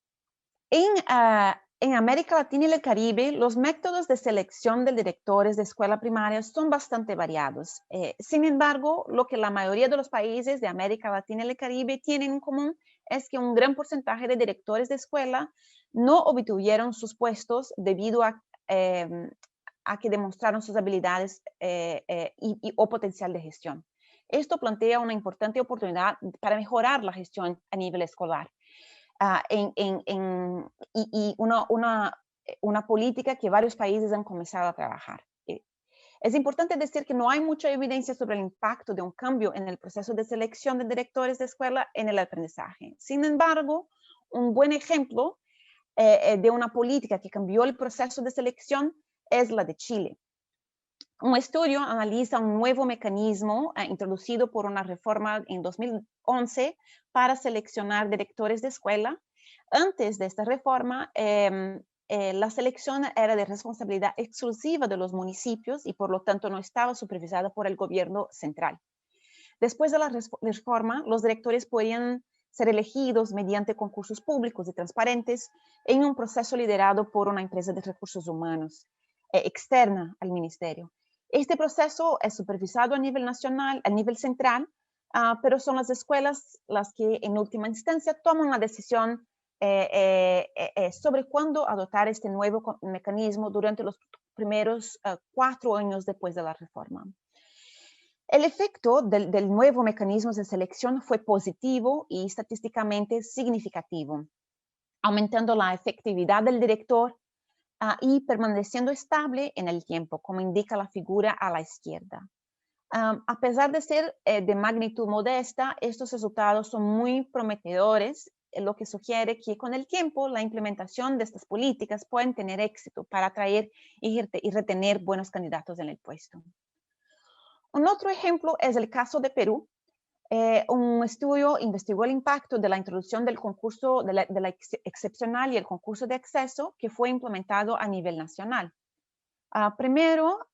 En América Latina y el Caribe, los métodos de selección de directores de escuela primaria son bastante variados. Sin embargo, lo que la mayoría de los países de América Latina y el Caribe tienen en común es que un gran porcentaje de directores de escuela no obtuvieron sus puestos debido a que demostraron sus habilidades o potencial de gestión. Esto plantea una importante oportunidad para mejorar la gestión a nivel escolar. Y una política que varios países han comenzado a trabajar. Es importante decir que no hay mucha evidencia sobre el impacto de un cambio en el proceso de selección de directores de escuela en el aprendizaje. Sin embargo, un buen ejemplo de una política que cambió el proceso de selección es la de Chile. Un estudio analiza un nuevo mecanismo introducido por una reforma en 2011 para seleccionar directores de escuela. Antes de esta reforma, la selección era de responsabilidad exclusiva de los municipios y por lo tanto no estaba supervisada por el gobierno central. Después de la reforma, los directores podían ser elegidos mediante concursos públicos y transparentes en un proceso liderado por una empresa de recursos humanos externa al ministerio. Este proceso es supervisado a nivel nacional, a nivel central, pero son las escuelas las que en última instancia toman la decisión sobre cuándo adoptar este nuevo mecanismo durante los primeros 4 años después de la reforma. El efecto del nuevo mecanismo de selección fue positivo y estadísticamente significativo, aumentando la efectividad del director y permaneciendo estable en el tiempo, como indica la figura a la izquierda. A pesar de ser de magnitud modesta, estos resultados son muy prometedores, lo que sugiere que con el tiempo la implementación de estas políticas pueden tener éxito para atraer y retener buenos candidatos en el puesto. Un otro ejemplo es el caso de Perú. Un estudio investigó el impacto de la introducción del concurso de la excepcional y el concurso de acceso que fue implementado a nivel nacional. Primero,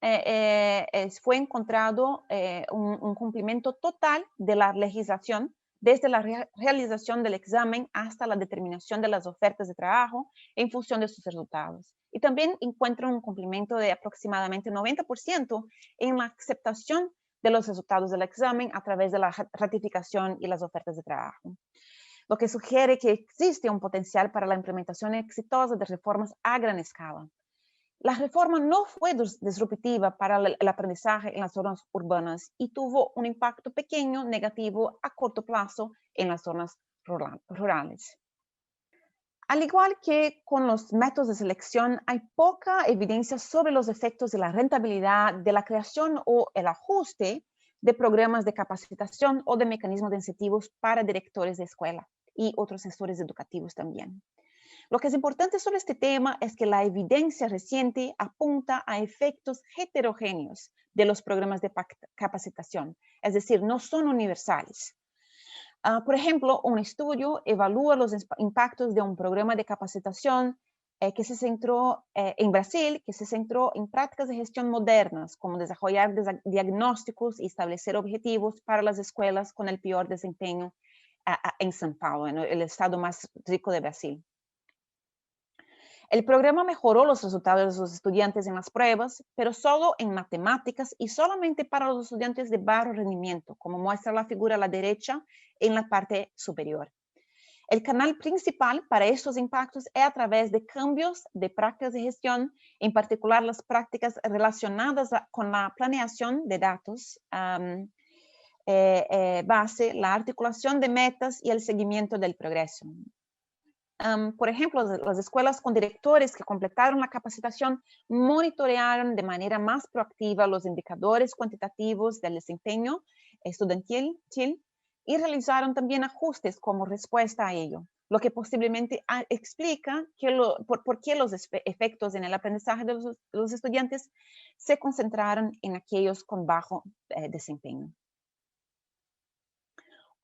fue encontrado un cumplimiento total de la legislación desde la realización del examen hasta la determinación de las ofertas de trabajo en función de sus resultados. Y también encuentran un cumplimiento de aproximadamente 90% en la aceptación de los resultados del examen a través de la ratificación y las ofertas de trabajo, lo que sugiere que existe un potencial para la implementación exitosa de reformas a gran escala. La reforma no fue disruptiva para el aprendizaje en las zonas urbanas y tuvo un impacto pequeño negativo a corto plazo en las zonas rurales. Al igual que con los métodos de selección, hay poca evidencia sobre los efectos de la rentabilidad de la creación o el ajuste de programas de capacitación o de mecanismos de incentivos para directores de escuela y otros gestores educativos también. Lo que es importante sobre este tema es que la evidencia reciente apunta a efectos heterogéneos de los programas de capacitación, es decir, no son universales. Por ejemplo, un estudio evalúa los impactos de un programa de capacitación que se centró en Brasil, que se centró en prácticas de gestión modernas, como desarrollar diagnósticos y establecer objetivos para las escuelas con el peor desempeño en São Paulo, en el estado más rico de Brasil. El programa mejoró los resultados de los estudiantes en las pruebas, pero solo en matemáticas y solamente para los estudiantes de bajo rendimiento, como muestra la figura a la derecha en la parte superior. El canal principal para estos impactos es a través de cambios de prácticas de gestión, en particular las prácticas relacionadas con la planeación de datos, base, la articulación de metas y el seguimiento del progreso. Por ejemplo, las escuelas con directores que completaron la capacitación monitorearon de manera más proactiva los indicadores cuantitativos del desempeño estudiantil y realizaron también ajustes como respuesta a ello, lo que posiblemente explica por qué los efectos en el aprendizaje de los estudiantes se concentraron en aquellos con bajo desempeño.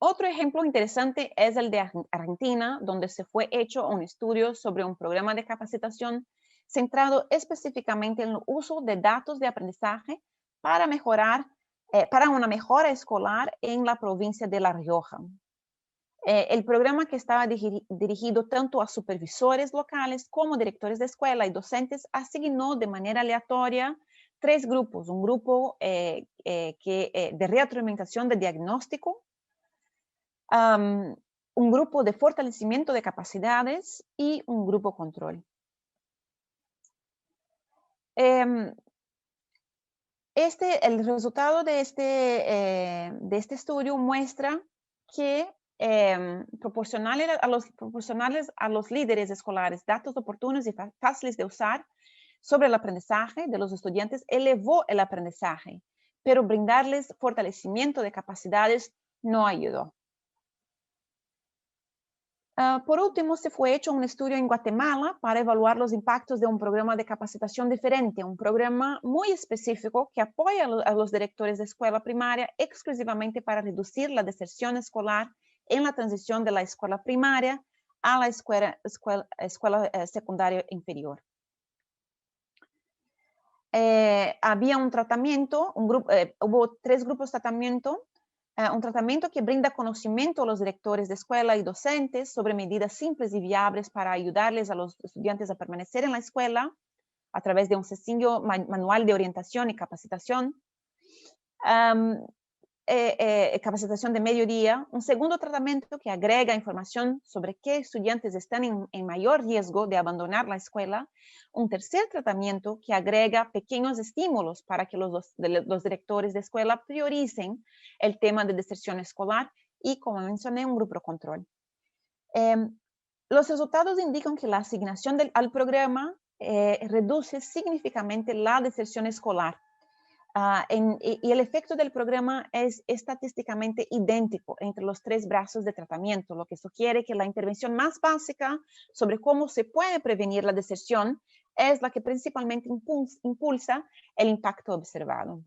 Otro ejemplo interesante es el de Argentina, donde se fue hecho un estudio sobre un programa de capacitación centrado específicamente en el uso de datos de aprendizaje para una mejora escolar en la provincia de La Rioja. El programa, que estaba dirigido tanto a supervisores locales como directores de escuela y docentes, asignó de manera aleatoria 3 grupos: un grupo de retroalimentación de diagnóstico, un grupo de fortalecimiento de capacidades y un grupo control. El resultado de este estudio muestra que proporcionarles a los líderes escolares datos oportunos y fáciles de usar sobre el aprendizaje de los estudiantes elevó el aprendizaje, pero brindarles fortalecimiento de capacidades no ayudó. Por último, se fue hecho un estudio en Guatemala para evaluar los impactos de un programa de capacitación diferente, un programa muy específico que apoya a los directores de escuela primaria exclusivamente para reducir la deserción escolar en la transición de la escuela primaria a la escuela secundaria inferior. Había un tratamiento, hubo 3 grupos de tratamiento. Un tratamiento que brinda conocimiento a los directores de escuela y docentes sobre medidas simples y viables para ayudarles a los estudiantes a permanecer en la escuela a través de un sencillo manual de orientación y capacitación. Capacitación de mediodía. Un segundo tratamiento que agrega información sobre qué estudiantes están en mayor riesgo de abandonar la escuela. Un tercer tratamiento que agrega pequeños estímulos para que los directores de escuela prioricen el tema de deserción escolar y, como mencioné, un grupo control. Los resultados indican que la asignación al programa reduce significativamente la deserción escolar. Y el efecto del programa es estadísticamente idéntico entre los 3 brazos de tratamiento, lo que sugiere que la intervención más básica sobre cómo se puede prevenir la deserción es la que principalmente impulsa el impacto observado.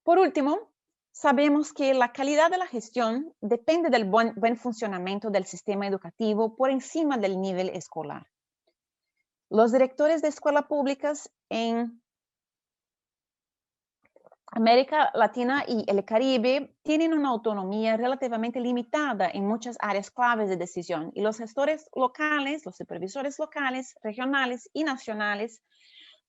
Por último, sabemos que la calidad de la gestión depende del buen funcionamiento del sistema educativo por encima del nivel escolar. Los directores de escuelas públicas en América Latina y el Caribe tienen una autonomía relativamente limitada en muchas áreas claves de decisión, y los gestores locales, los supervisores locales, regionales y nacionales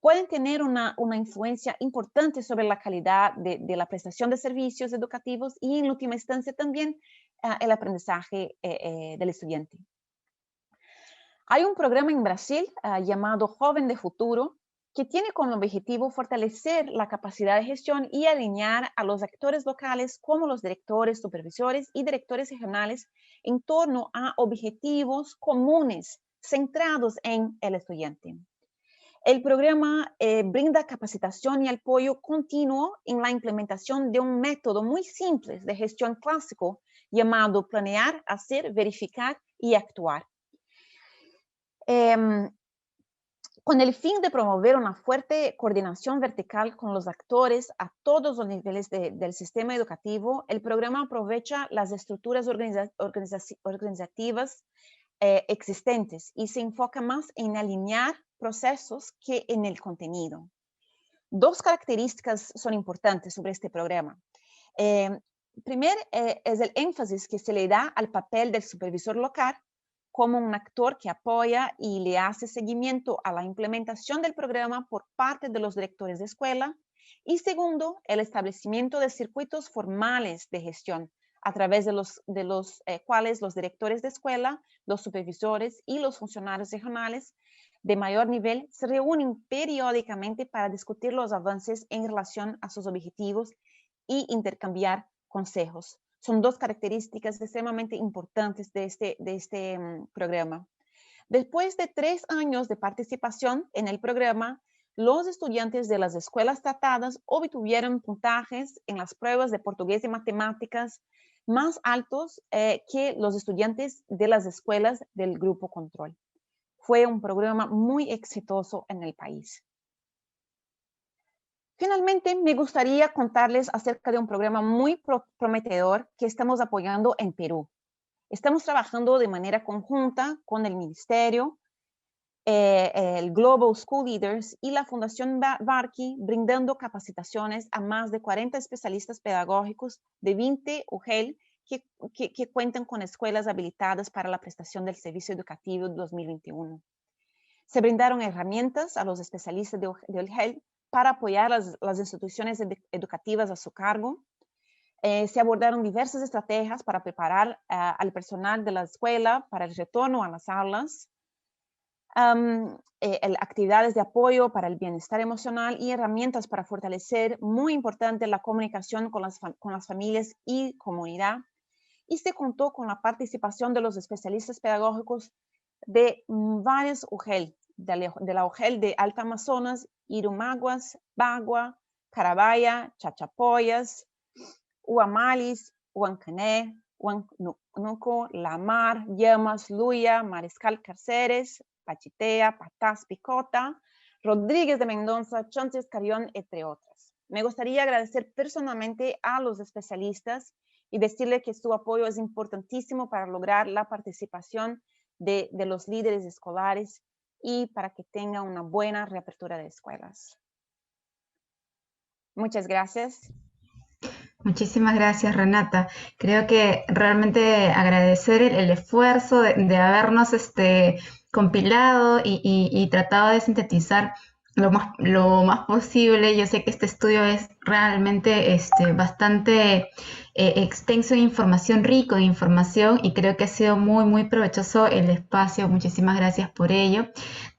pueden tener una influencia importante sobre la calidad de la prestación de servicios educativos y en última instancia también el aprendizaje del estudiante. Hay un programa en Brasil llamado Joven de Futuro que tiene como objetivo fortalecer la capacidad de gestión y alinear a los actores locales como los directores, supervisores y directores regionales en torno a objetivos comunes centrados en el estudiante. El programa brinda capacitación y apoyo continuo en la implementación de un método muy simple de gestión clásico llamado planear, hacer, verificar y actuar. Con el fin de promover una fuerte coordinación vertical con los actores a todos los niveles del sistema educativo, el programa aprovecha las estructuras organizativas existentes y se enfoca más en alinear procesos que en el contenido. Dos características son importantes sobre este programa. Primero, es el énfasis que se le da al papel del supervisor local como un actor que apoya y le hace seguimiento a la implementación del programa por parte de los directores de escuela. Y segundo, el establecimiento de circuitos formales de gestión a través de los cuales los directores de escuela, los supervisores y los funcionarios regionales de mayor nivel se reúnen periódicamente para discutir los avances en relación a sus objetivos y intercambiar consejos. Son dos características extremadamente importantes de este programa. Después de 3 años de participación en el programa, los estudiantes de las escuelas tratadas obtuvieron puntajes en las pruebas de portugués y matemáticas más altos que los estudiantes de las escuelas del grupo control. Fue un programa muy exitoso en el país. Finalmente, me gustaría contarles acerca de un programa muy prometedor que estamos apoyando en Perú. Estamos trabajando de manera conjunta con el Ministerio, el Global School Leaders y la Fundación Barqui, brindando capacitaciones a más de 40 especialistas pedagógicos de 20 UGEL que cuentan con escuelas habilitadas para la prestación del servicio educativo 2021. Se brindaron herramientas a los especialistas de UGEL para apoyar las instituciones educativas a su cargo. Se abordaron diversas estrategias para preparar al personal de la escuela para el retorno a las aulas, actividades de apoyo para el bienestar emocional y herramientas para fortalecer, muy importante, la comunicación con las familias y comunidad. Y se contó con la participación de los especialistas pedagógicos de varias UGEL, de la UGEL de Alta Amazonas, Irumaguas, Bagua, Carabaya, Chachapoyas, Huamalis, Huancané, Huánuco, Lamar, Llamas, Luya, Mariscal Cáceres, Pachitea, Patás, Picota, Rodríguez de Mendoza, Chontes, Carrión, entre otras. Me gustaría agradecer personalmente a los especialistas y decirle que su apoyo es importantísimo para lograr la participación de los líderes escolares y para que tenga una buena reapertura de escuelas. Muchas gracias. Muchísimas gracias, Renata. Creo que realmente agradecer el esfuerzo de habernos compilado y tratado de sintetizar lo más posible. Yo sé que este estudio es realmente bastante extenso en información, rico en información, y creo que ha sido muy, muy provechoso el espacio. Muchísimas gracias por ello.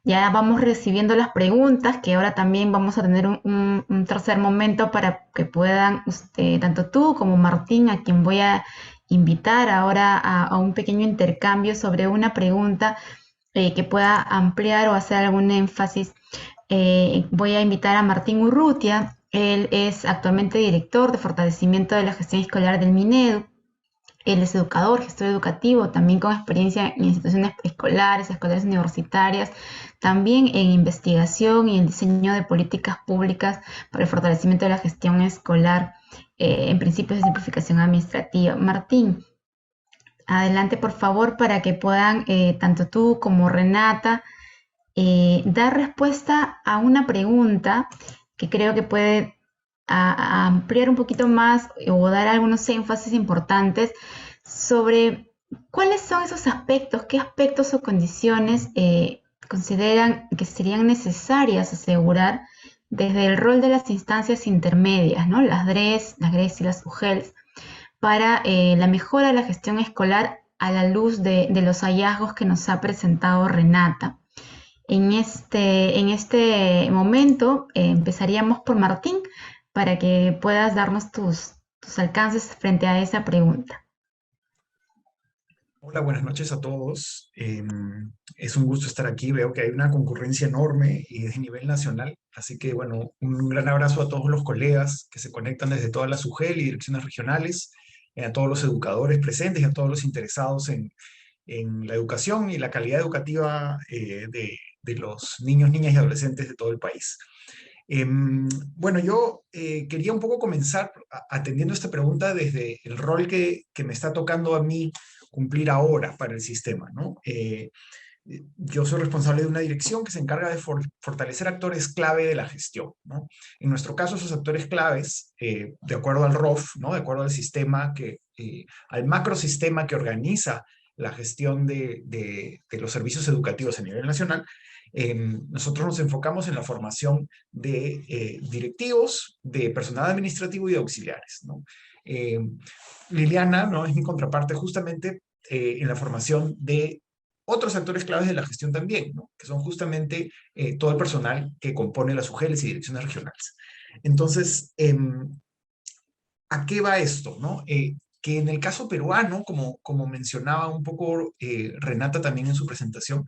Ya vamos recibiendo las preguntas, que ahora también vamos a tener un tercer momento para que puedan, tanto tú como Martín, a quien voy a invitar ahora a un pequeño intercambio sobre una pregunta que pueda ampliar o hacer algún énfasis. Voy a invitar a Martín Urrutia. Él es actualmente director de fortalecimiento de la gestión escolar del Minedu. Él es educador, gestor educativo, también con experiencia en instituciones escolares universitarias, también en investigación y en diseño de políticas públicas para el fortalecimiento de la gestión escolar en principios de simplificación administrativa. Martín, adelante por favor para que puedan, tanto tú como Renata, dar respuesta a una pregunta que creo que puede ampliar un poquito más o dar algunos énfasis importantes sobre cuáles son esos aspectos, qué aspectos o condiciones consideran que serían necesarias asegurar desde el rol de las instancias intermedias, ¿no? Las DRES, las GRES y las UGELs, para la mejora de la gestión escolar a la luz de los hallazgos que nos ha presentado Renata. En este momento empezaríamos por Martín, para que puedas darnos tus alcances frente a esa pregunta. Hola, buenas noches a todos. Es un gusto estar aquí. Veo que hay una concurrencia enorme y de nivel nacional. Así que, bueno, un gran abrazo a todos los colegas que se conectan desde todas las UGEL y direcciones regionales, a todos los educadores presentes y a todos los interesados en la educación y la calidad educativa de los niños, niñas y adolescentes de todo el país. Bueno, yo quería un poco comenzar atendiendo esta pregunta desde el rol que me está tocando a mí cumplir ahora para el sistema, ¿no? Yo soy responsable de una dirección que se encarga de fortalecer actores clave de la gestión, ¿no? En nuestro caso, esos actores claves, de acuerdo al ROF, ¿no? De acuerdo al sistema al macrosistema que organiza la gestión de los servicios educativos a nivel nacional, nosotros nos enfocamos en la formación de directivos, de personal administrativo y de auxiliares, ¿no? Liliana, ¿no? Es mi contraparte justamente en la formación de otros actores claves de la gestión también, ¿no? Que son justamente todo el personal que compone las UGELs y direcciones regionales. Entonces, ¿a qué va esto, no? Que en el caso peruano, como mencionaba un poco Renata también en su presentación,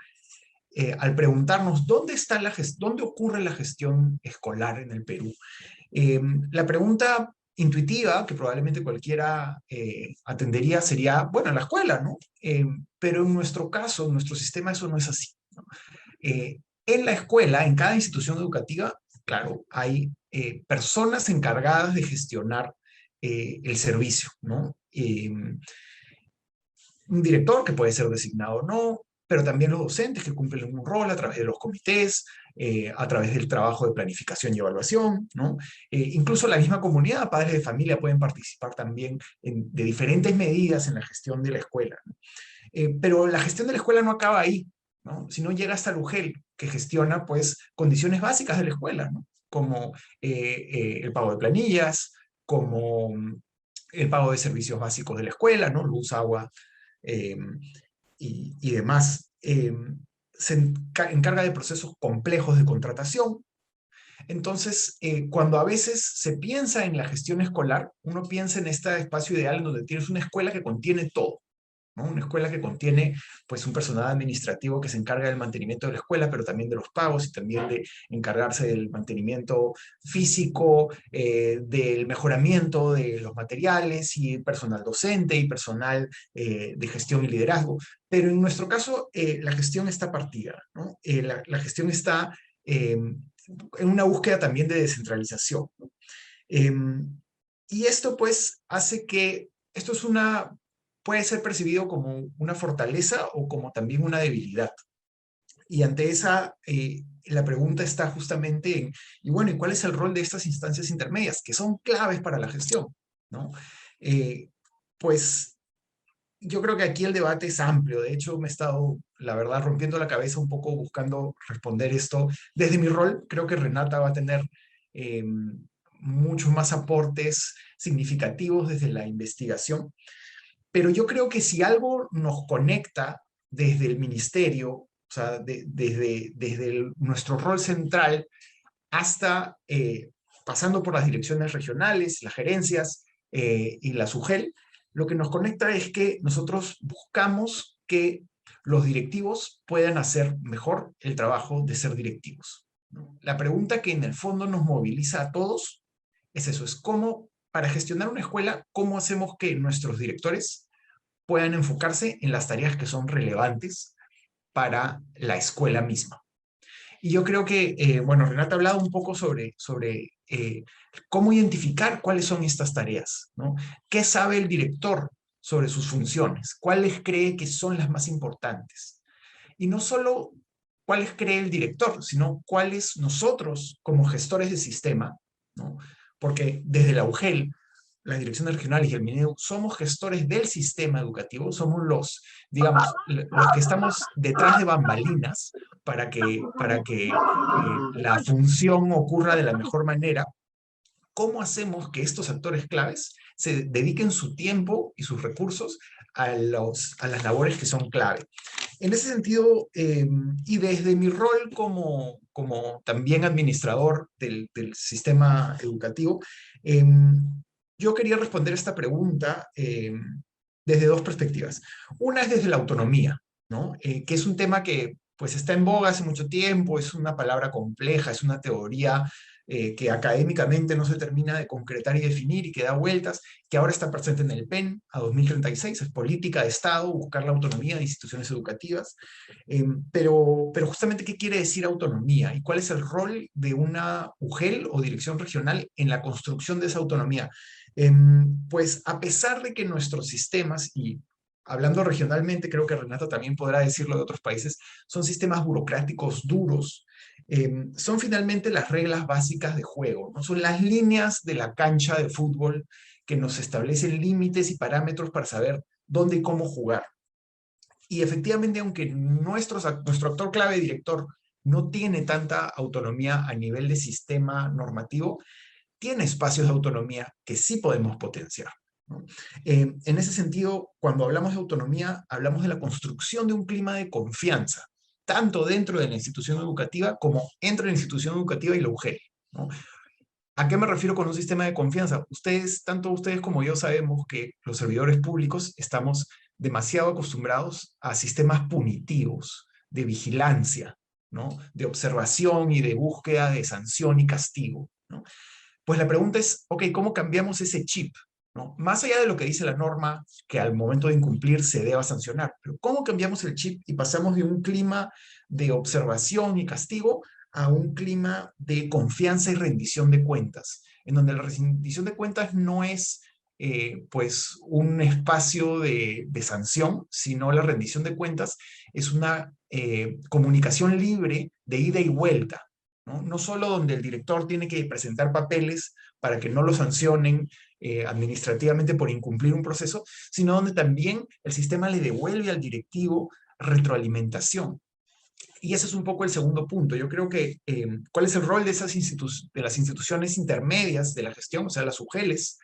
al preguntarnos dónde ocurre la gestión escolar en el Perú, la pregunta intuitiva que probablemente cualquiera atendería sería, bueno, en la escuela, ¿no? Pero en nuestro caso, en nuestro sistema, eso no es así, ¿no? En la escuela, en cada institución educativa, claro, hay personas encargadas de gestionar el servicio, ¿no? Un director que puede ser designado o no, pero también los docentes que cumplen un rol a través de los comités, a través del trabajo de planificación y evaluación, ¿no? Incluso la misma comunidad, padres de familia pueden participar también de diferentes medidas en la gestión de la escuela, ¿no? Pero la gestión de la escuela no acaba ahí, ¿no? Sino llega hasta el UGEL, que gestiona, pues, condiciones básicas de la escuela, ¿no? Como el pago de planillas, como el pago de servicios básicos de la escuela, ¿no? Luz, agua, y demás. Se encarga de procesos complejos de contratación. Entonces, cuando a veces se piensa en la gestión escolar, uno piensa en este espacio ideal en donde tienes una escuela que contiene todo, ¿no? Una escuela que contiene, pues, un personal administrativo que se encarga del mantenimiento de la escuela, pero también de los pagos y también de encargarse del mantenimiento físico, del mejoramiento de los materiales y personal docente y personal de gestión y liderazgo. Pero en nuestro caso, la gestión está partida, ¿no? La gestión está en una búsqueda también de descentralización, ¿no? Y esto, pues, hace que esto puede ser percibido como una fortaleza o como también una debilidad. Y ante esa, la pregunta está justamente en, y bueno, ¿y cuál es el rol de estas instancias intermedias, que son claves para la gestión, ¿no? Pues yo creo que aquí el debate es amplio. De hecho, me he estado, la verdad, rompiendo la cabeza un poco buscando responder esto. Desde mi rol, creo que Renata va a tener muchos más aportes significativos desde la investigación. Pero yo creo que si algo nos conecta desde el ministerio, o sea, desde nuestro rol central, hasta pasando por las direcciones regionales, las gerencias y la SUGEL, lo que nos conecta es que nosotros buscamos que los directivos puedan hacer mejor el trabajo de ser directivos, ¿no? La pregunta que en el fondo nos moviliza a todos es eso, es cómo, para gestionar una escuela, cómo hacemos que nuestros directores puedan enfocarse en las tareas que son relevantes para la escuela misma. Y yo creo que, bueno, Renata ha hablado un poco sobre cómo identificar cuáles son estas tareas, ¿no? ¿Qué sabe el director sobre sus funciones? ¿Cuáles cree que son las más importantes? Y no solo cuáles cree el director, sino cuáles nosotros, como gestores de sistema, ¿no? Porque desde la UGEL, las direcciones regionales y el MINEDU somos gestores del sistema educativo, somos los, digamos, los que estamos detrás de bambalinas para que la función ocurra de la mejor manera, ¿cómo hacemos que estos actores claves se dediquen su tiempo y sus recursos a las labores que son clave? En ese sentido, y desde mi rol como también administrador del sistema educativo, yo quería responder esta pregunta desde dos perspectivas. Una es desde la autonomía, ¿no? Que es un tema que pues está en boga hace mucho tiempo, es una palabra compleja, es una teoría que académicamente no se termina de concretar y definir y que da vueltas, que ahora está presente en el PEN a 2036, es política de Estado, buscar la autonomía de instituciones educativas, pero justamente ¿qué quiere decir autonomía? ¿Y cuál es el rol de una UGEL o dirección regional en la construcción de esa autonomía? Pues a pesar de que nuestros sistemas, y hablando regionalmente, creo que Renata también podrá decirlo de otros países, son sistemas burocráticos duros, son finalmente las reglas básicas de juego, ¿no? Son las líneas de la cancha de fútbol que nos establecen límites y parámetros para saber dónde y cómo jugar. Y efectivamente, aunque nuestro actor clave, director, no tiene tanta autonomía a nivel de sistema normativo, tiene espacios de autonomía que sí podemos potenciar, ¿no? En ese sentido, cuando hablamos de autonomía, hablamos de la construcción de un clima de confianza, tanto dentro de la institución educativa como entre la institución educativa y la UGEL, ¿no? ¿A qué me refiero con un sistema de confianza? Tanto ustedes como yo sabemos que los servidores públicos estamos demasiado acostumbrados a sistemas punitivos, de vigilancia, ¿no? De observación y de búsqueda de sanción y castigo, ¿no? Pues la pregunta es, ok, ¿cómo cambiamos ese chip? ¿No? Más allá de lo que dice la norma, que al momento de incumplir se deba sancionar, pero ¿cómo cambiamos el chip y pasamos de un clima de observación y castigo a un clima de confianza y rendición de cuentas, en donde la rendición de cuentas no es pues un espacio de sanción, sino la rendición de cuentas es una comunicación libre de ida y vuelta, ¿no? No solo donde el director tiene que presentar papeles para que no lo sancionen administrativamente por incumplir un proceso, sino donde también el sistema le devuelve al directivo retroalimentación. Y ese es un poco el segundo punto. Yo creo que ¿cuál es el rol de las instituciones intermedias de la gestión, o sea, las UGELes?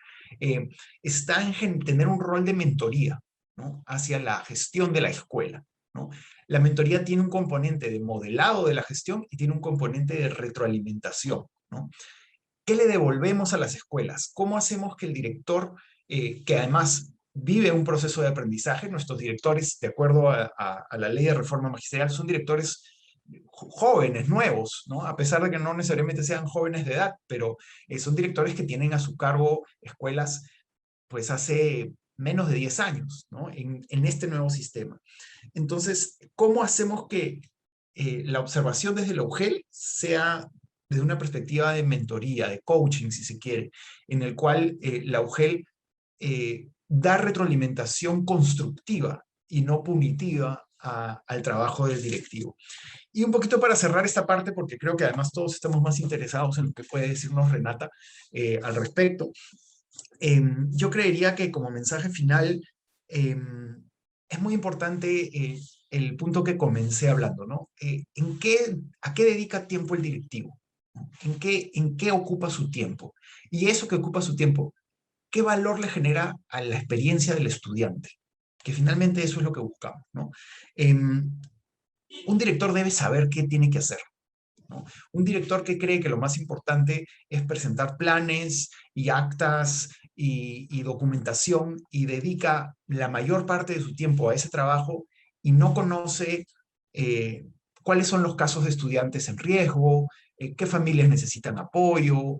Está en tener un rol de mentoría, ¿no? Hacia la gestión de la escuela, ¿no? La mentoría tiene un componente de modelado de la gestión y tiene un componente de retroalimentación, ¿no? ¿Qué le devolvemos a las escuelas? ¿Cómo hacemos que el director, que además vive un proceso de aprendizaje, nuestros directores, de acuerdo a la ley de reforma magisterial, son directores jóvenes, nuevos, ¿no? A pesar de que no necesariamente sean jóvenes de edad, pero son directores que tienen a su cargo escuelas pues hace menos de 10 años, ¿no? En este nuevo sistema. Entonces, ¿cómo hacemos que la observación desde la UGEL sea desde una perspectiva de mentoría, de coaching, si se quiere, en el cual la UGEL da retroalimentación constructiva y no punitiva al trabajo del directivo? Y un poquito para cerrar esta parte, porque creo que además todos estamos más interesados en lo que puede decirnos Renata al respecto, yo creería que como mensaje final es muy importante el punto que comencé hablando, ¿no? ¿A qué dedica tiempo el directivo? ¿En qué ocupa su tiempo? Y eso que ocupa su tiempo, ¿qué valor le genera a la experiencia del estudiante? Que finalmente eso es lo que buscamos, ¿no? Un director debe saber qué tiene que hacer, ¿no? Un director que cree que lo más importante es presentar planes y actas y documentación y dedica la mayor parte de su tiempo a ese trabajo y no conoce cuáles son los casos de estudiantes en riesgo, qué familias necesitan apoyo,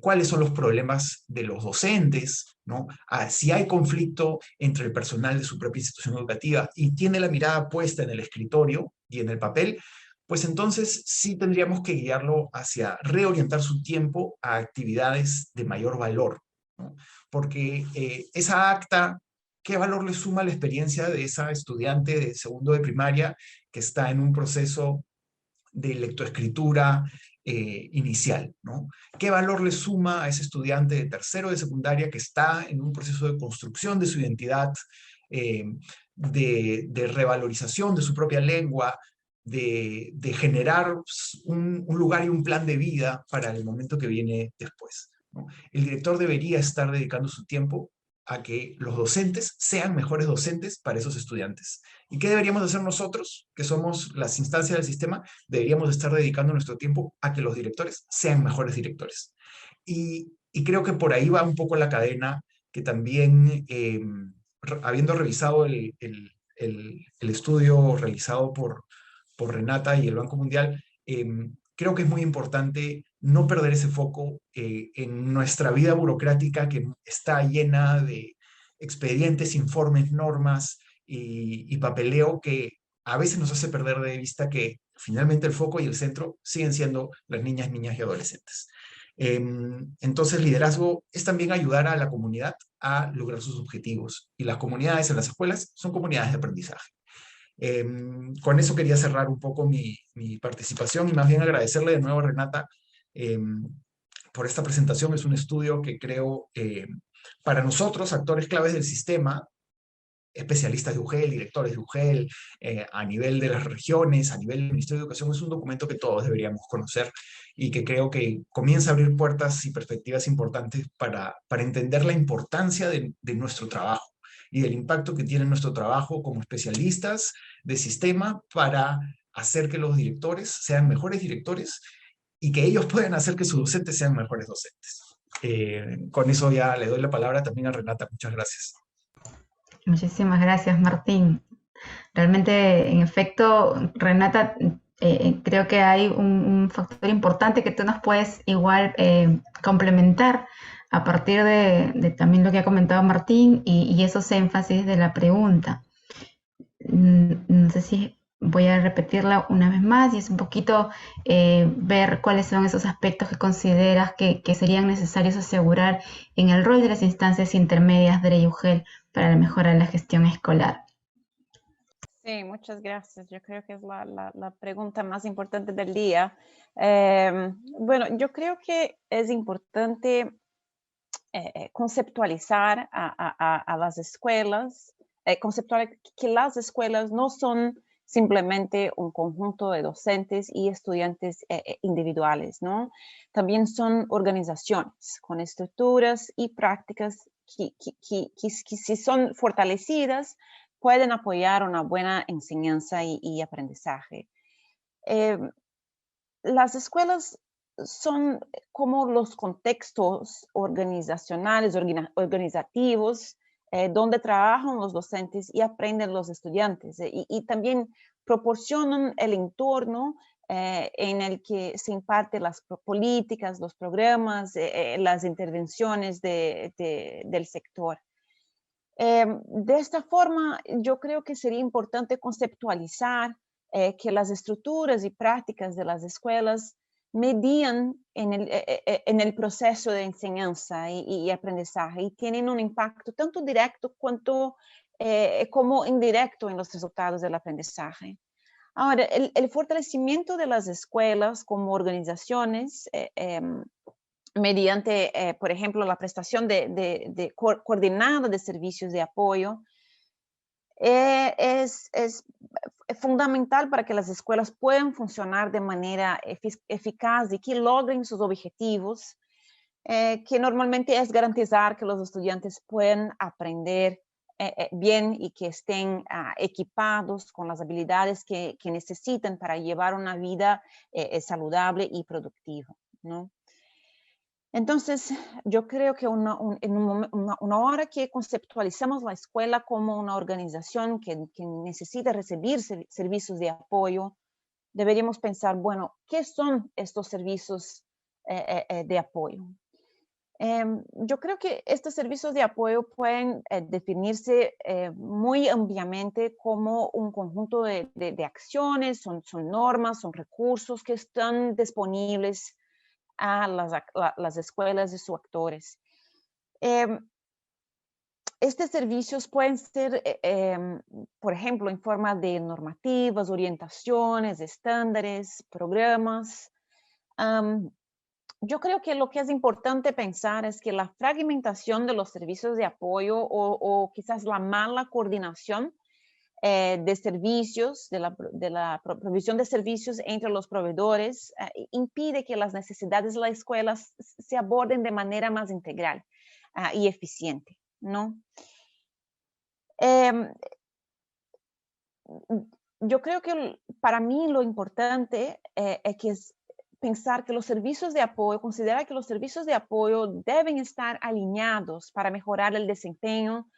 cuáles son los problemas de los docentes, ¿no? Si hay conflicto entre el personal de su propia institución educativa y tiene la mirada puesta en el escritorio y en el papel, pues entonces sí tendríamos que guiarlo hacia reorientar su tiempo a actividades de mayor valor, ¿no? Porque esa acta, ¿qué valor le suma a la experiencia de esa estudiante de segundo de primaria que está en un proceso de lectoescritura inicial, ¿no? ¿Qué valor le suma a ese estudiante de tercero de secundaria que está en un proceso de construcción de su identidad, de revalorización de su propia lengua, de generar un lugar y un plan de vida para el momento que viene después, ¿no? El director debería estar dedicando su tiempo a que los docentes sean mejores docentes para esos estudiantes. ¿Y qué deberíamos hacer nosotros, que somos las instancias del sistema? Deberíamos estar dedicando nuestro tiempo a que los directores sean mejores directores. Y creo que por ahí va un poco la cadena que también, habiendo revisado el estudio realizado por Renata y el Banco Mundial, creo que es muy importante no perder ese foco en nuestra vida burocrática que está llena de expedientes, informes, normas y papeleo que a veces nos hace perder de vista que finalmente el foco y el centro siguen siendo las niñas, niñas y adolescentes. Entonces, liderazgo es también ayudar a la comunidad a lograr sus objetivos. Y las comunidades en las escuelas son comunidades de aprendizaje. Con eso quería cerrar un poco mi participación y más bien agradecerle de nuevo a Renata por esta presentación. Es un estudio que creo para nosotros, actores claves del sistema, especialistas de UGEL, directores de UGEL, a nivel de las regiones, a nivel del Ministerio de Educación, es un documento que todos deberíamos conocer y que creo que comienza a abrir puertas y perspectivas importantes para entender la importancia de nuestro trabajo y del impacto que tiene nuestro trabajo como especialistas de sistema para hacer que los directores sean mejores directores y que ellos puedan hacer que sus docentes sean mejores docentes. Con eso ya le doy la palabra también a Renata. Muchas gracias. Muchísimas gracias, Martín. Realmente, en efecto, Renata, creo que hay un factor importante que tú nos puedes igual complementar a partir de también lo que ha comentado Martín y esos énfasis de la pregunta. No sé si voy a repetirla una vez más y es un poquito ver cuáles son esos aspectos que consideras que serían necesarios asegurar en el rol de las instancias intermedias de UGEL para la mejora de la gestión escolar. Sí, muchas gracias. Yo creo que es la pregunta más importante del día. Bueno, yo creo que es importante conceptualizar a las escuelas, conceptualizar que las escuelas no son simplemente un conjunto de docentes y estudiantes individuales, ¿no? También son organizaciones con estructuras y prácticas que si son fortalecidas, pueden apoyar una buena enseñanza y aprendizaje. Las escuelas son como los contextos organizacionales, organizativos, donde trabajan los docentes y aprenden los estudiantes, y también proporcionan el entorno en el que se imparten las políticas, los programas, las intervenciones del sector. De esta forma, yo creo que sería importante conceptualizar que las estructuras y prácticas de las escuelas medían en el proceso de enseñanza y aprendizaje y tienen un impacto tanto directo como indirecto en los resultados del aprendizaje. Ahora, el fortalecimiento de las escuelas como organizaciones mediante, por ejemplo, la prestación coordinada de servicios de apoyo, es fundamental para que las escuelas puedan funcionar de manera eficaz y que logren sus objetivos, que normalmente es garantizar que los estudiantes puedan aprender bien y que estén equipados con las habilidades que necesitan para llevar una vida saludable y productiva, ¿no? Entonces, yo creo que una hora que conceptualizamos la escuela como una organización que necesita recibir servicios de apoyo, deberíamos pensar, bueno, ¿qué son estos servicios de apoyo? Yo creo que estos servicios de apoyo pueden definirse muy ampliamente como un conjunto de acciones, son normas, son recursos que están disponibles a las escuelas y sus actores. Estos servicios pueden ser, por ejemplo, en forma de normativas, orientaciones, estándares, programas. Yo creo que lo que es importante pensar es que la fragmentación de los servicios de apoyo o quizás la mala coordinación de servicios, de la provisión de servicios entre los proveedores, impide que las necesidades de la escuela se aborden de manera más integral y eficiente, ¿no? Yo creo que para mí lo importante es que pensar que los servicios de apoyo, considerar que los servicios de apoyo deben estar alineados para mejorar el desempeño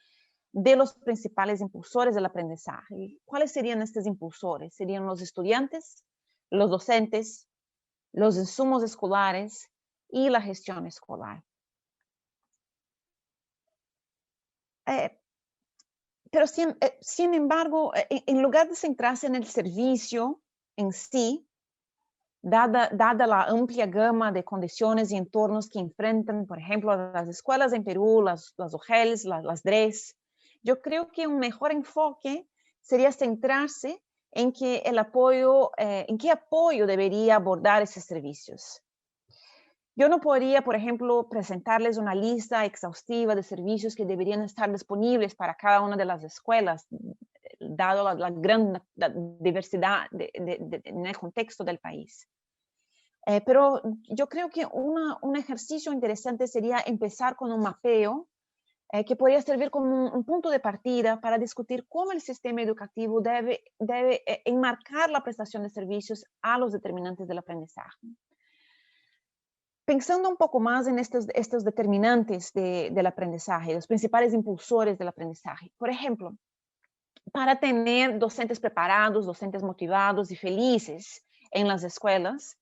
de los principales impulsores del aprendizaje. ¿Cuáles serían estos impulsores? Serían los estudiantes, los docentes, los insumos escolares y la gestión escolar. Pero sin embargo, en lugar de centrarse en el servicio en sí, dada la amplia gama de condiciones y entornos que enfrentan, por ejemplo, las escuelas en Perú, las UGELs, las DRES, yo creo que un mejor enfoque sería centrarse en que en qué apoyo debería abordar esos servicios. Yo no podría, por ejemplo, presentarles una lista exhaustiva de servicios que deberían estar disponibles para cada una de las escuelas, dado la gran diversidad en el contexto del país. Pero yo creo que un ejercicio interesante sería empezar con un mapeo que podría servir como un punto de partida para discutir cómo el sistema educativo debe enmarcar la prestación de servicios a los determinantes del aprendizaje. Pensando un poco más en estos determinantes del aprendizaje, los principales impulsores del aprendizaje. Por ejemplo, para tener docentes preparados, docentes motivados y felices en las escuelas,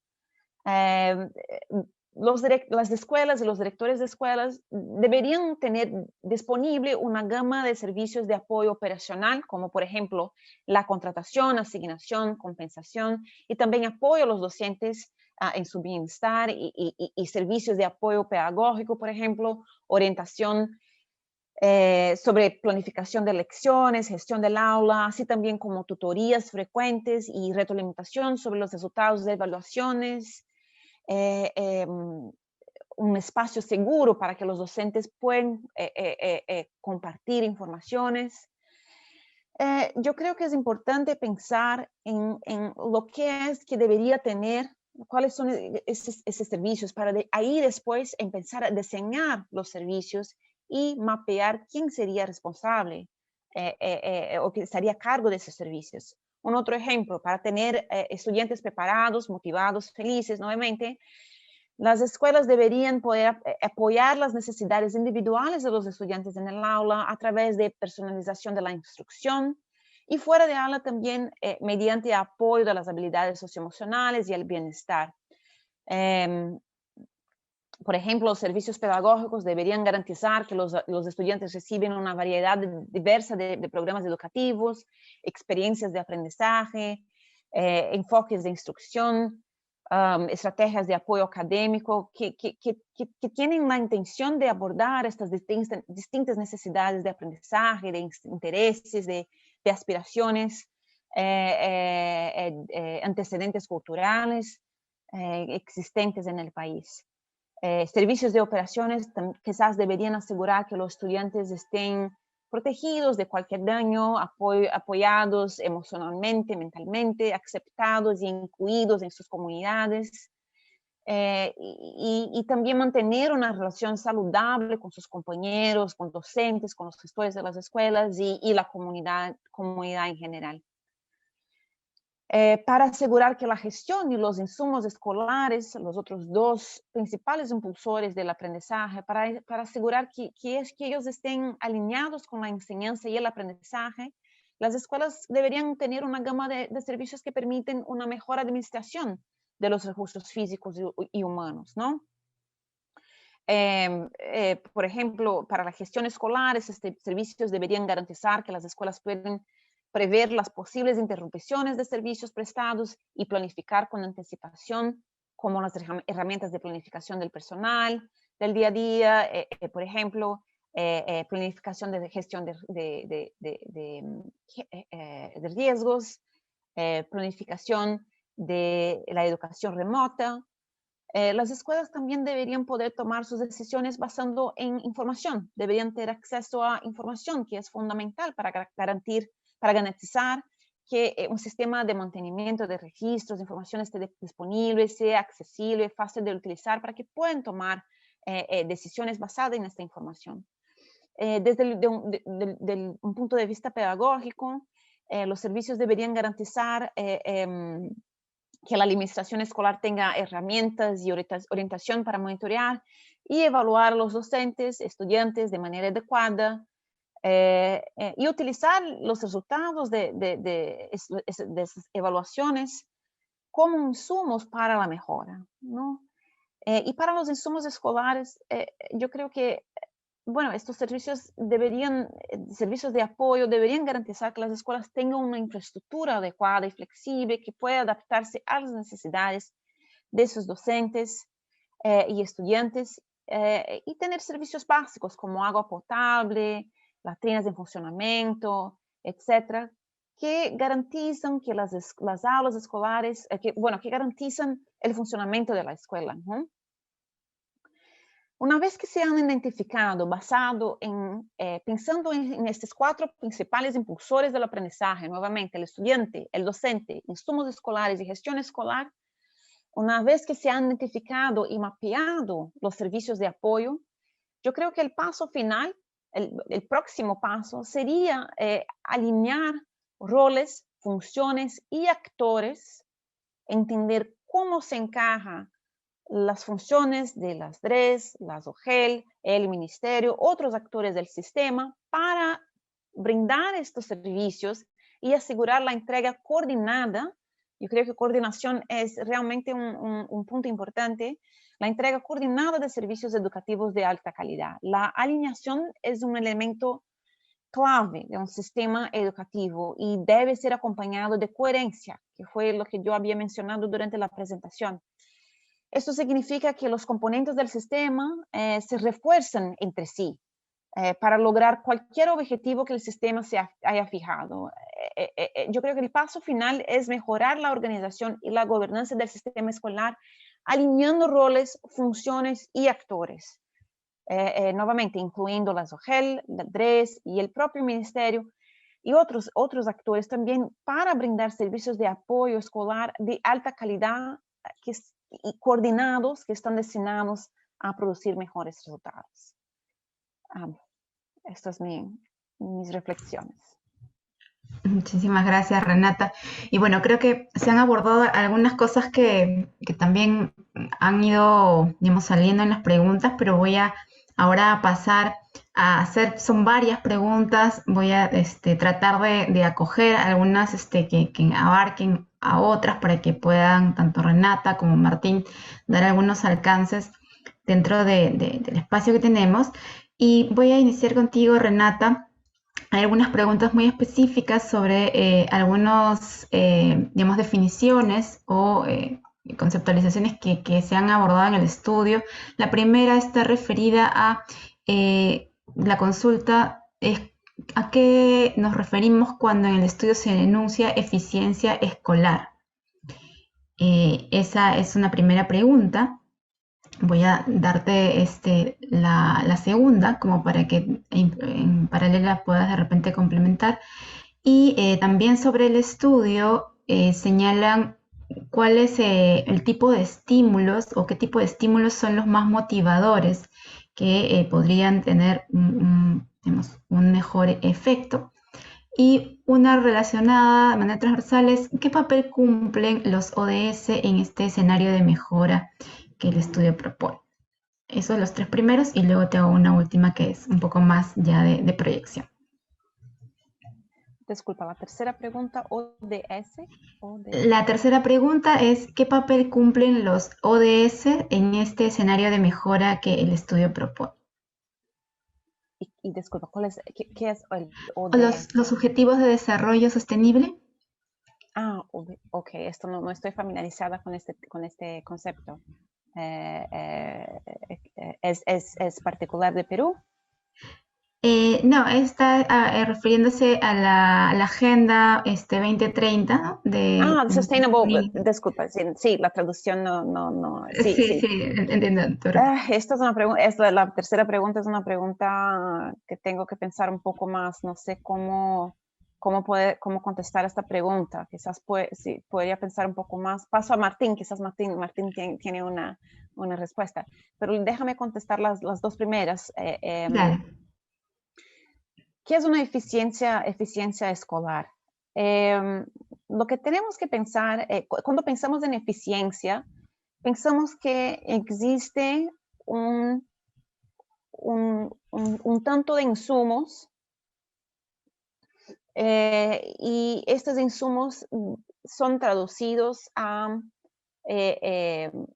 las escuelas y los directores de escuelas deberían tener disponible una gama de servicios de apoyo operacional, como por ejemplo la contratación, asignación, compensación y también apoyo a los docentes en su bienestar y servicios de apoyo pedagógico, por ejemplo, orientación sobre planificación de lecciones, gestión del aula, así también como tutorías frecuentes y retroalimentación sobre los resultados de evaluaciones, un espacio seguro para que los docentes puedan compartir informaciones. Yo creo que es importante pensar en lo que es que debería tener, cuáles son esos servicios, para ahí después empezar a diseñar los servicios y mapear quién sería responsable o que estaría a cargo de esos servicios. Un otro ejemplo, para tener estudiantes preparados, motivados, felices, nuevamente, las escuelas deberían poder apoyar las necesidades individuales de los estudiantes en el aula a través de personalización de la instrucción y fuera de aula también mediante apoyo de las habilidades socioemocionales y el bienestar. Por ejemplo, los servicios pedagógicos deberían garantizar que los estudiantes reciben una variedad diversa de programas educativos, experiencias de aprendizaje, enfoques de instrucción, estrategias de apoyo académico que tienen la intención de abordar estas distintas necesidades de aprendizaje, de intereses, de aspiraciones, antecedentes culturales existentes en el país. Servicios de operaciones quizás deberían asegurar que los estudiantes estén protegidos de cualquier daño, apoyados emocionalmente, mentalmente, aceptados y incluidos en sus comunidades, y también mantener una relación saludable con sus compañeros, con docentes, con los gestores de las escuelas y la comunidad en general. Para asegurar que la gestión y los insumos escolares, los otros dos principales impulsores del aprendizaje, para asegurar que ellos estén alineados con la enseñanza y el aprendizaje, las escuelas deberían tener una gama de servicios que permiten una mejor administración de los recursos físicos y humanos, ¿no? Por ejemplo, para la gestión escolar, estos servicios deberían garantizar que las escuelas pueden prever las posibles interrupciones de servicios prestados y planificar con anticipación, como las herramientas de planificación del personal, del día a día, por ejemplo, planificación de gestión de riesgos, planificación de la educación remota. Las escuelas también deberían poder tomar sus decisiones basando en información, deberían tener acceso a información que es fundamental para para garantizar que un sistema de mantenimiento de registros, de información esté disponible, sea accesible, fácil de utilizar para que puedan tomar decisiones basadas en esta información. Desde un punto de vista pedagógico, los servicios deberían garantizar que la administración escolar tenga herramientas y orientación para monitorear y evaluar a los docentes, estudiantes de manera adecuada, y utilizar los resultados de esas evaluaciones como insumos para la mejora, ¿no? Y para los insumos escolares, yo creo que, bueno, estos servicios servicios de apoyo deberían garantizar que las escuelas tengan una infraestructura adecuada y flexible que pueda adaptarse a las necesidades de sus docentes y estudiantes, y tener servicios básicos como agua potable, latrinas en funcionamiento, etcétera, que garantizan que las aulas escolares, que garantizan el funcionamiento de la escuela, ¿no? Una vez que se han identificado, pensando en estos 4 principales impulsores del aprendizaje, nuevamente el estudiante, el docente, insumos escolares y gestión escolar, una vez que se han identificado y mapeado los servicios de apoyo, yo creo que el paso final, el próximo paso sería alinear roles, funciones y actores, entender cómo se encajan las funciones de las DRES, las OGEL, el ministerio, otros actores del sistema para brindar estos servicios y asegurar la entrega coordinada. Yo creo que coordinación es realmente un punto importante. La entrega coordinada de servicios educativos de alta calidad. La alineación es un elemento clave de un sistema educativo y debe ser acompañado de coherencia, que fue lo que yo había mencionado durante la presentación. Esto significa que los componentes del sistema se refuerzan entre sí para lograr cualquier objetivo que el sistema se haya fijado. Yo creo que el paso final es mejorar la organización y la gobernanza del sistema escolar, alineando roles, funciones y actores. Nuevamente, incluyendo las OGEL, la DRES y el propio ministerio y otros actores también para brindar servicios de apoyo escolar de alta calidad y coordinados que están destinados a producir mejores resultados. Estas son mis reflexiones. Muchísimas gracias, Renata. Y bueno, creo que se han abordado algunas cosas que también han ido, digamos, saliendo en las preguntas, pero voy a ahora pasar a hacer, son varias preguntas, voy a tratar de acoger algunas que abarquen a otras para que puedan, tanto Renata como Martín, dar algunos alcances dentro del espacio que tenemos. Y voy a iniciar contigo, Renata. Hay algunas preguntas muy específicas sobre algunas, digamos, definiciones o conceptualizaciones que se han abordado en el estudio. La primera está referida a la consulta, es ¿a qué nos referimos cuando en el estudio se enuncia eficiencia escolar? Esa es una primera pregunta. Voy a darte la segunda, como para que en paralela puedas de repente complementar. Y también sobre el estudio señalan cuál es el tipo de estímulos o qué tipo de estímulos son los más motivadores que podrían tener digamos, un mejor efecto. Y una relacionada de manera transversal es ¿qué papel cumplen los ODS en este escenario de mejora que el estudio propone? Esos son los 3 primeros y luego te hago una última que es un poco más ya de proyección. Disculpa, la tercera pregunta, ODS. La tercera pregunta es ¿qué papel cumplen los ODS en este escenario de mejora que el estudio propone? Y disculpa, ¿qué es el ODS? Los objetivos de desarrollo sostenible. Ok, esto no estoy familiarizada con este concepto. ¿Es particular de Perú? No, está refiriéndose a la Agenda 2030, ¿no? Sustainable, disculpa, sí, la traducción no. Sí, entiendo. Esta es una pregunta, la tercera pregunta es una pregunta que tengo que pensar un poco más, no sé cómo cómo contestar esta pregunta. Quizás sí, podría pensar un poco más. Paso a Martín, quizás Martín tiene una respuesta. Pero déjame contestar las dos primeras. Dale. ¿Qué es una eficiencia escolar? Lo que tenemos que pensar, cuando pensamos en eficiencia, pensamos que existe un tanto de insumos y estos insumos son traducidos a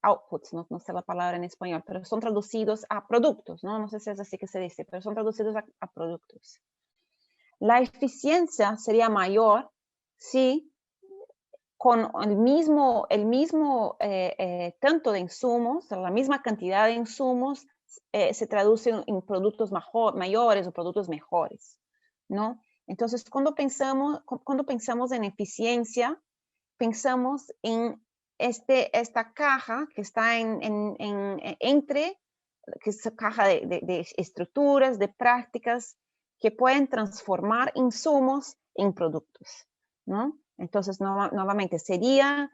outputs, no sé la palabra en español, pero son traducidos a productos, ¿no? No sé si es así que se dice, pero son traducidos a productos. La eficiencia sería mayor si con el mismo tanto de insumos, la misma cantidad de insumos, se traducen en productos mayores o productos mejores, ¿no? Entonces, cuando pensamos en eficiencia, pensamos en esta caja que está entre, que es caja de estructuras, de prácticas que pueden transformar insumos en productos, ¿no? Entonces, nuevamente, sería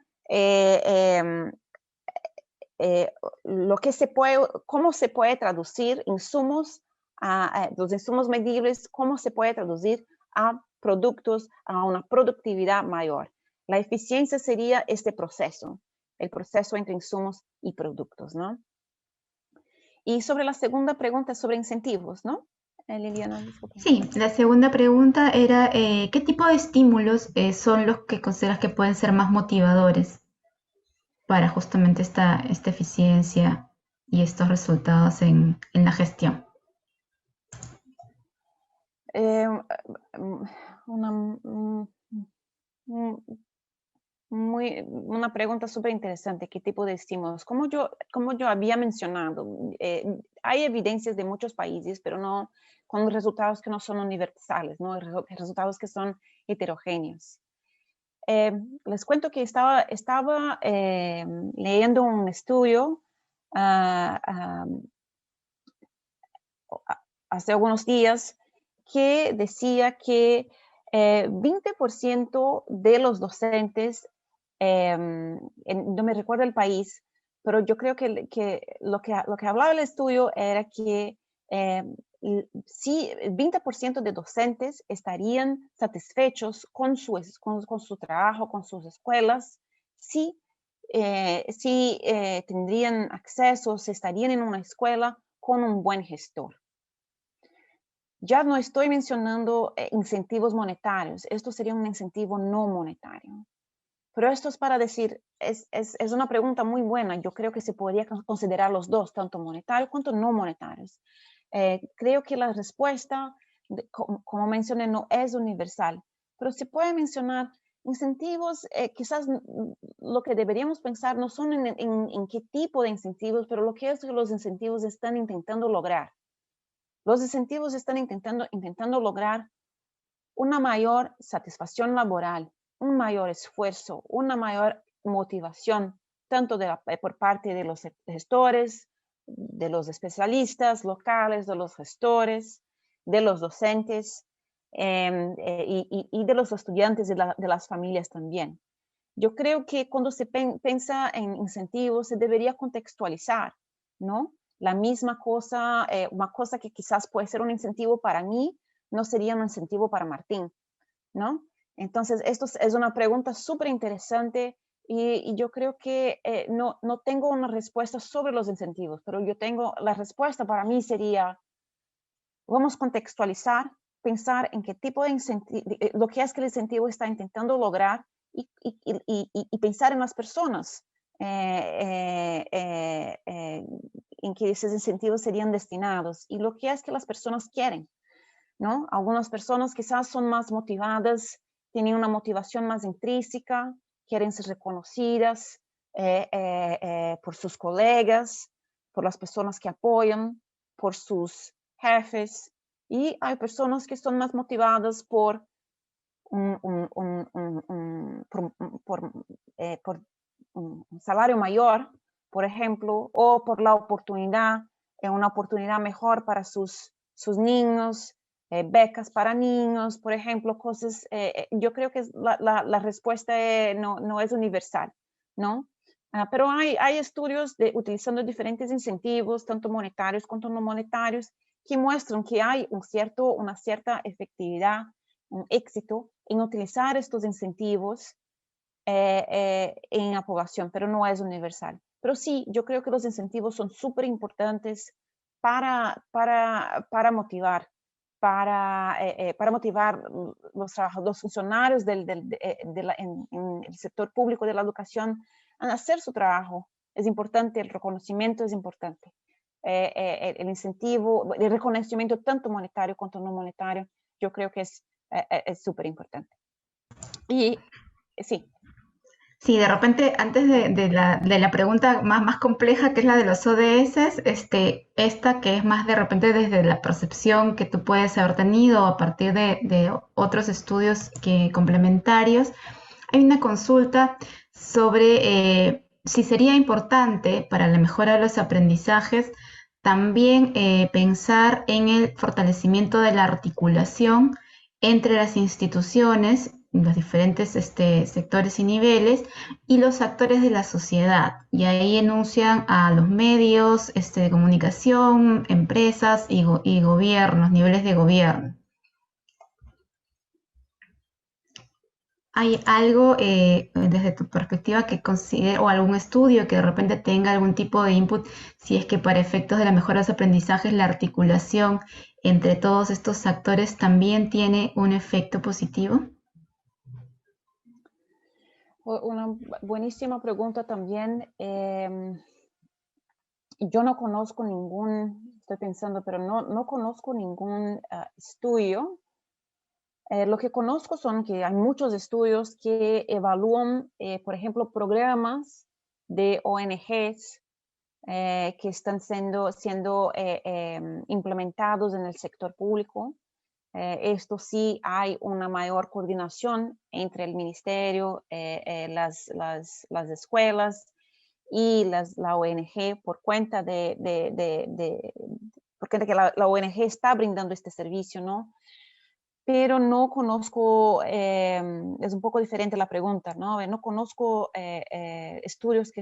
lo que cómo se puede traducir insumos, los insumos medibles, cómo se puede traducir a productos, a una productividad mayor. La eficiencia sería este proceso, el proceso entre insumos y productos, ¿no? Y sobre la segunda pregunta, sobre incentivos, ¿no? Liliana, disculpa. Sí, la segunda pregunta era, ¿qué tipo de estímulos son los que consideras que pueden ser más motivadores para justamente esta eficiencia y estos resultados en la gestión? Una pregunta súper interesante. ¿Qué tipo de estímulos? Como yo había mencionado, hay evidencias de muchos países, pero no con resultados que no son universales, ¿no? Resultados que son heterogéneos. Les cuento que estaba leyendo un estudio hace algunos días que decía que 20% de los docentes, no me recuerdo el país, pero yo creo que lo que hablaba el estudio era que sí, 20% de docentes estarían satisfechos con su trabajo, con sus escuelas, si tendrían acceso, si estarían en una escuela con un buen gestor. Ya no estoy mencionando incentivos monetarios, esto sería un incentivo no monetario. Pero esto es para decir, es una pregunta muy buena. Yo creo que se podría considerar los dos, tanto monetarios cuanto no monetarios. Creo que la respuesta, como mencioné, no es universal, pero se puede mencionar incentivos. Quizás lo que deberíamos pensar no son en qué tipo de incentivos, pero lo que es que los incentivos están intentando lograr. Los incentivos están intentando lograr una mayor satisfacción laboral, un mayor esfuerzo, una mayor motivación, tanto por parte de los gestores, de los especialistas locales, de los gestores, de los docentes y de los estudiantes de las familias también. Yo creo que cuando se piensa en incentivos se debería contextualizar, ¿no? La misma cosa, una cosa que quizás puede ser un incentivo para mí, no sería un incentivo para Martín, ¿no? Entonces, esto es una pregunta súper interesante y yo creo que no tengo una respuesta sobre los incentivos, pero yo tengo, la respuesta para mí sería, vamos a contextualizar, pensar en qué tipo de incentivo, lo que es que el incentivo está intentando lograr y pensar en las personas en que esos incentivos serían destinados y lo que es que las personas quieren, ¿no? Algunas personas quizás son más motivadas, tienen una motivación más intrínseca, quieren ser reconocidas por sus colegas, por las personas que apoyan, por sus jefes, y hay personas que son más motivadas por un salario mayor, por ejemplo, o por la oportunidad, una oportunidad mejor para sus niños, becas para niños, por ejemplo, cosas, yo creo que la respuesta no es universal, ¿no? Pero hay estudios utilizando diferentes incentivos, tanto monetarios como no monetarios, que muestran que hay una cierta efectividad, un éxito en utilizar estos incentivos en la población, pero no es universal. Pero sí, yo creo que los incentivos son súper importantes para motivar, para motivar los funcionarios en el sector público de la educación a hacer su trabajo. Es importante, el reconocimiento es importante. El incentivo, el reconocimiento tanto monetario como no monetario, yo creo que es súper importante. Y sí. Sí, de repente, antes de la pregunta más compleja, que es la de los ODS, esta que es más de repente desde la percepción que tú puedes haber tenido a partir de otros estudios complementarios, hay una consulta sobre si sería importante para la mejora de los aprendizajes también pensar en el fortalecimiento de la articulación entre las instituciones, los diferentes sectores y niveles, y los actores de la sociedad. Y ahí enuncian a los medios de comunicación, empresas y gobiernos, niveles de gobierno. ¿Hay algo desde tu perspectiva que considere, o algún estudio que de repente tenga algún tipo de input, si es que para efectos de la mejora de los aprendizajes la articulación entre todos estos actores también tiene un efecto positivo? Una buenísima pregunta también. Yo no conozco estoy pensando, pero no conozco ningún estudio. Lo que conozco son que hay muchos estudios que evalúan, por ejemplo, programas de ONGs que están siendo implementados en el sector público. Esto sí, hay una mayor coordinación entre el ministerio, las escuelas y la ONG por cuenta porque la ONG está brindando este servicio, ¿no? Pero no conozco, es un poco diferente la pregunta, ¿no? No conozco estudios que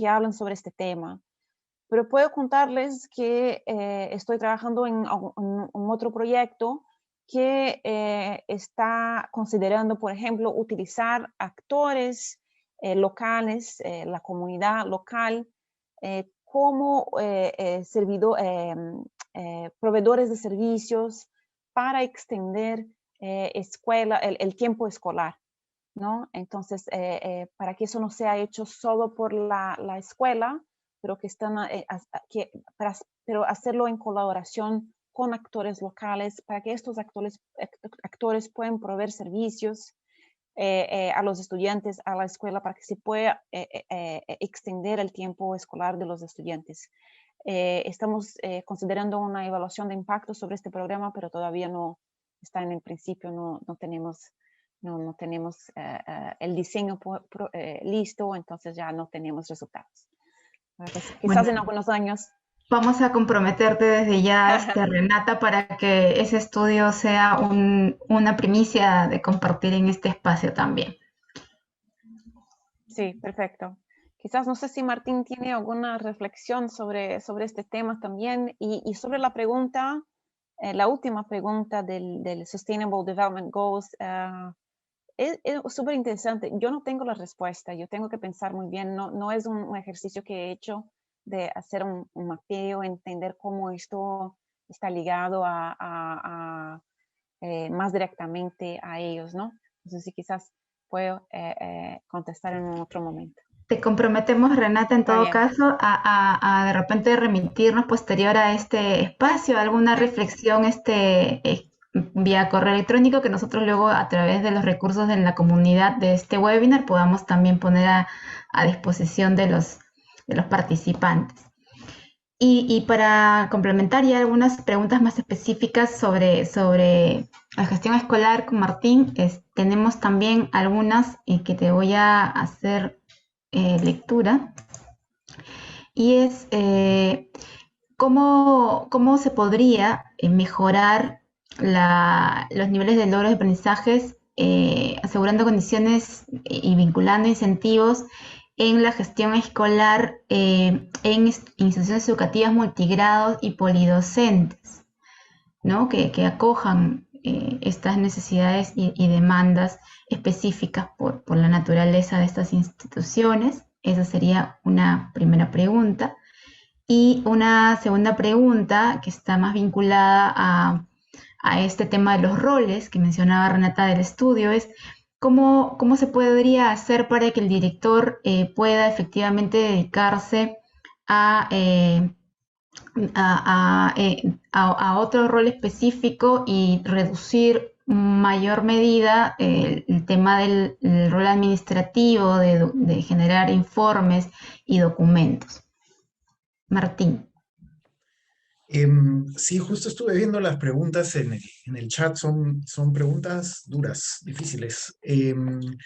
hablan sobre este tema. Pero puedo contarles que estoy trabajando en otro proyecto que está considerando, por ejemplo, utilizar actores locales, la comunidad local, como proveedores de servicios para extender el tiempo escolar, ¿no? Entonces, para que eso no sea hecho solo por la escuela, pero pero hacerlo en colaboración con actores locales, para que estos actores puedan proveer servicios a los estudiantes, a la escuela, para que se pueda extender el tiempo escolar de los estudiantes. Estamos considerando una evaluación de impacto sobre este programa, pero todavía no está en el principio, no tenemos el diseño listo, entonces ya no tenemos resultados. Quizás en algunos años. Vamos a comprometerte desde ya, Renata, para que ese estudio sea una primicia de compartir en este espacio también. Sí, perfecto. Quizás, no sé si Martín tiene alguna reflexión sobre este tema también, y sobre la pregunta, la última pregunta del Sustainable Development Goals. Es súper interesante. Yo no tengo la respuesta, yo tengo que pensar muy bien. No es un ejercicio que he hecho de hacer un mapeo, entender cómo esto está ligado más directamente a ellos, ¿no? Entonces, sí, quizás puedo contestar en otro momento. Te comprometemos, Renata, en todo caso, a de repente remitirnos posterior a este espacio, alguna reflexión vía correo electrónico que nosotros luego a través de los recursos de la comunidad de este webinar podamos también poner a disposición de los participantes. Y para complementar ya algunas preguntas más específicas sobre la gestión escolar con Martín, tenemos también algunas que te voy a hacer lectura. Y es ¿cómo se podría mejorar los niveles de logros de aprendizajes, asegurando condiciones y vinculando incentivos en la gestión escolar en instituciones educativas multigrados y polidocentes, ¿no? Que acojan estas necesidades y demandas específicas por la naturaleza de estas instituciones? Esa sería una primera pregunta. Y una segunda pregunta que está más vinculada a este tema de los roles que mencionaba Renata del estudio es ¿cómo se podría hacer para que el director pueda efectivamente dedicarse a otro rol específico y reducir mayor medida el tema del rol administrativo de generar informes y documentos? Martín. Sí, justo estuve viendo las preguntas en el chat, son preguntas duras, difíciles. En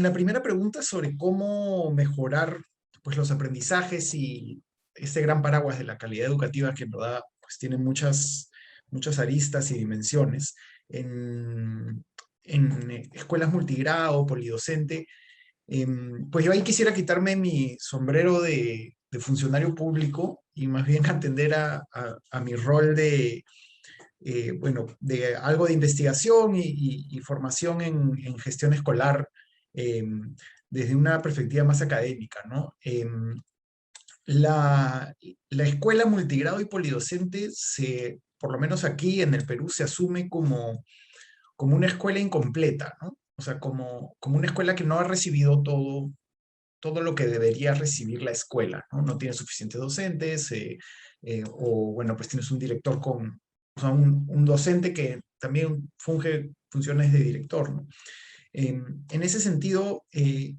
la primera pregunta sobre cómo mejorar pues, los aprendizajes y este gran paraguas de la calidad educativa que en verdad pues, tiene muchas aristas y dimensiones, en escuelas multigrado, polidocente, pues yo ahí quisiera quitarme mi sombrero de funcionario público y más bien atender a mi rol de algo de investigación y formación en gestión escolar desde una perspectiva más académica, ¿no? La escuela multigrado y polidocente, por lo menos aquí en el Perú, se asume como una escuela incompleta, ¿no? O sea, como una escuela que no ha recibido todo lo que debería recibir la escuela, ¿no? No tiene suficientes docentes, pues tienes un director o sea, un docente que también funge funciones de director, ¿no? En ese sentido,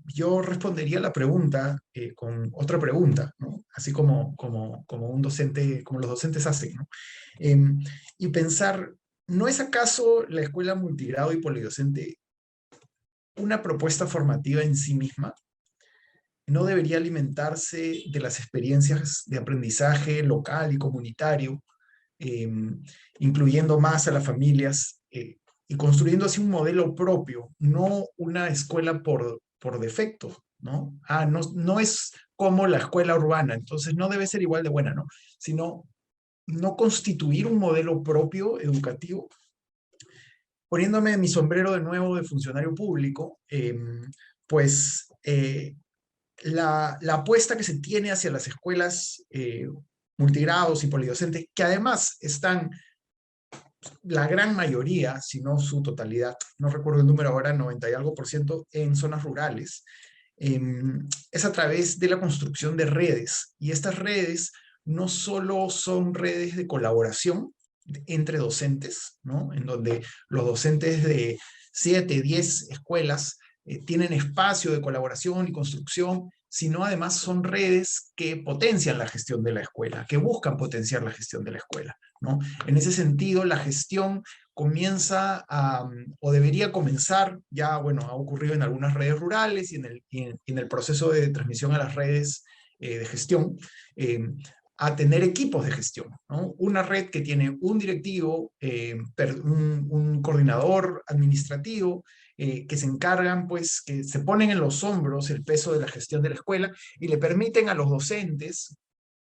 yo respondería a la pregunta con otra pregunta, ¿no? Así como un docente, como los docentes hacen, ¿no? Y pensar, ¿no es acaso la escuela multigrado y polidocente una propuesta formativa en sí misma? ¿No debería alimentarse de las experiencias de aprendizaje local y comunitario, incluyendo más a las familias y construyendo así un modelo propio, no una escuela por defecto, ¿no? No es como la escuela urbana, entonces no debe ser igual de buena, ¿no? Sino no constituir un modelo propio educativo. Poniéndome mi sombrero de nuevo de funcionario público, la apuesta que se tiene hacia las escuelas multigrados y polidocentes, que además están la gran mayoría, si no su totalidad, no recuerdo el número ahora, 90 y algo % en zonas rurales, es a través de la construcción de redes. Y estas redes no solo son redes de colaboración entre docentes, ¿no? En donde los docentes de 7, 10 escuelas tienen espacio de colaboración y construcción, sino además son redes que potencian la gestión de la escuela, que buscan potenciar la gestión de la escuela, ¿no? En ese sentido, la gestión comienza o debería comenzar, ya, bueno, ha ocurrido en algunas redes rurales y en el proceso de transmisión a las redes de gestión, a tener equipos de gestión, ¿no? Una red que tiene un directivo, un coordinador administrativo, que se encargan, pues, que se ponen en los hombros el peso de la gestión de la escuela y le permiten a los docentes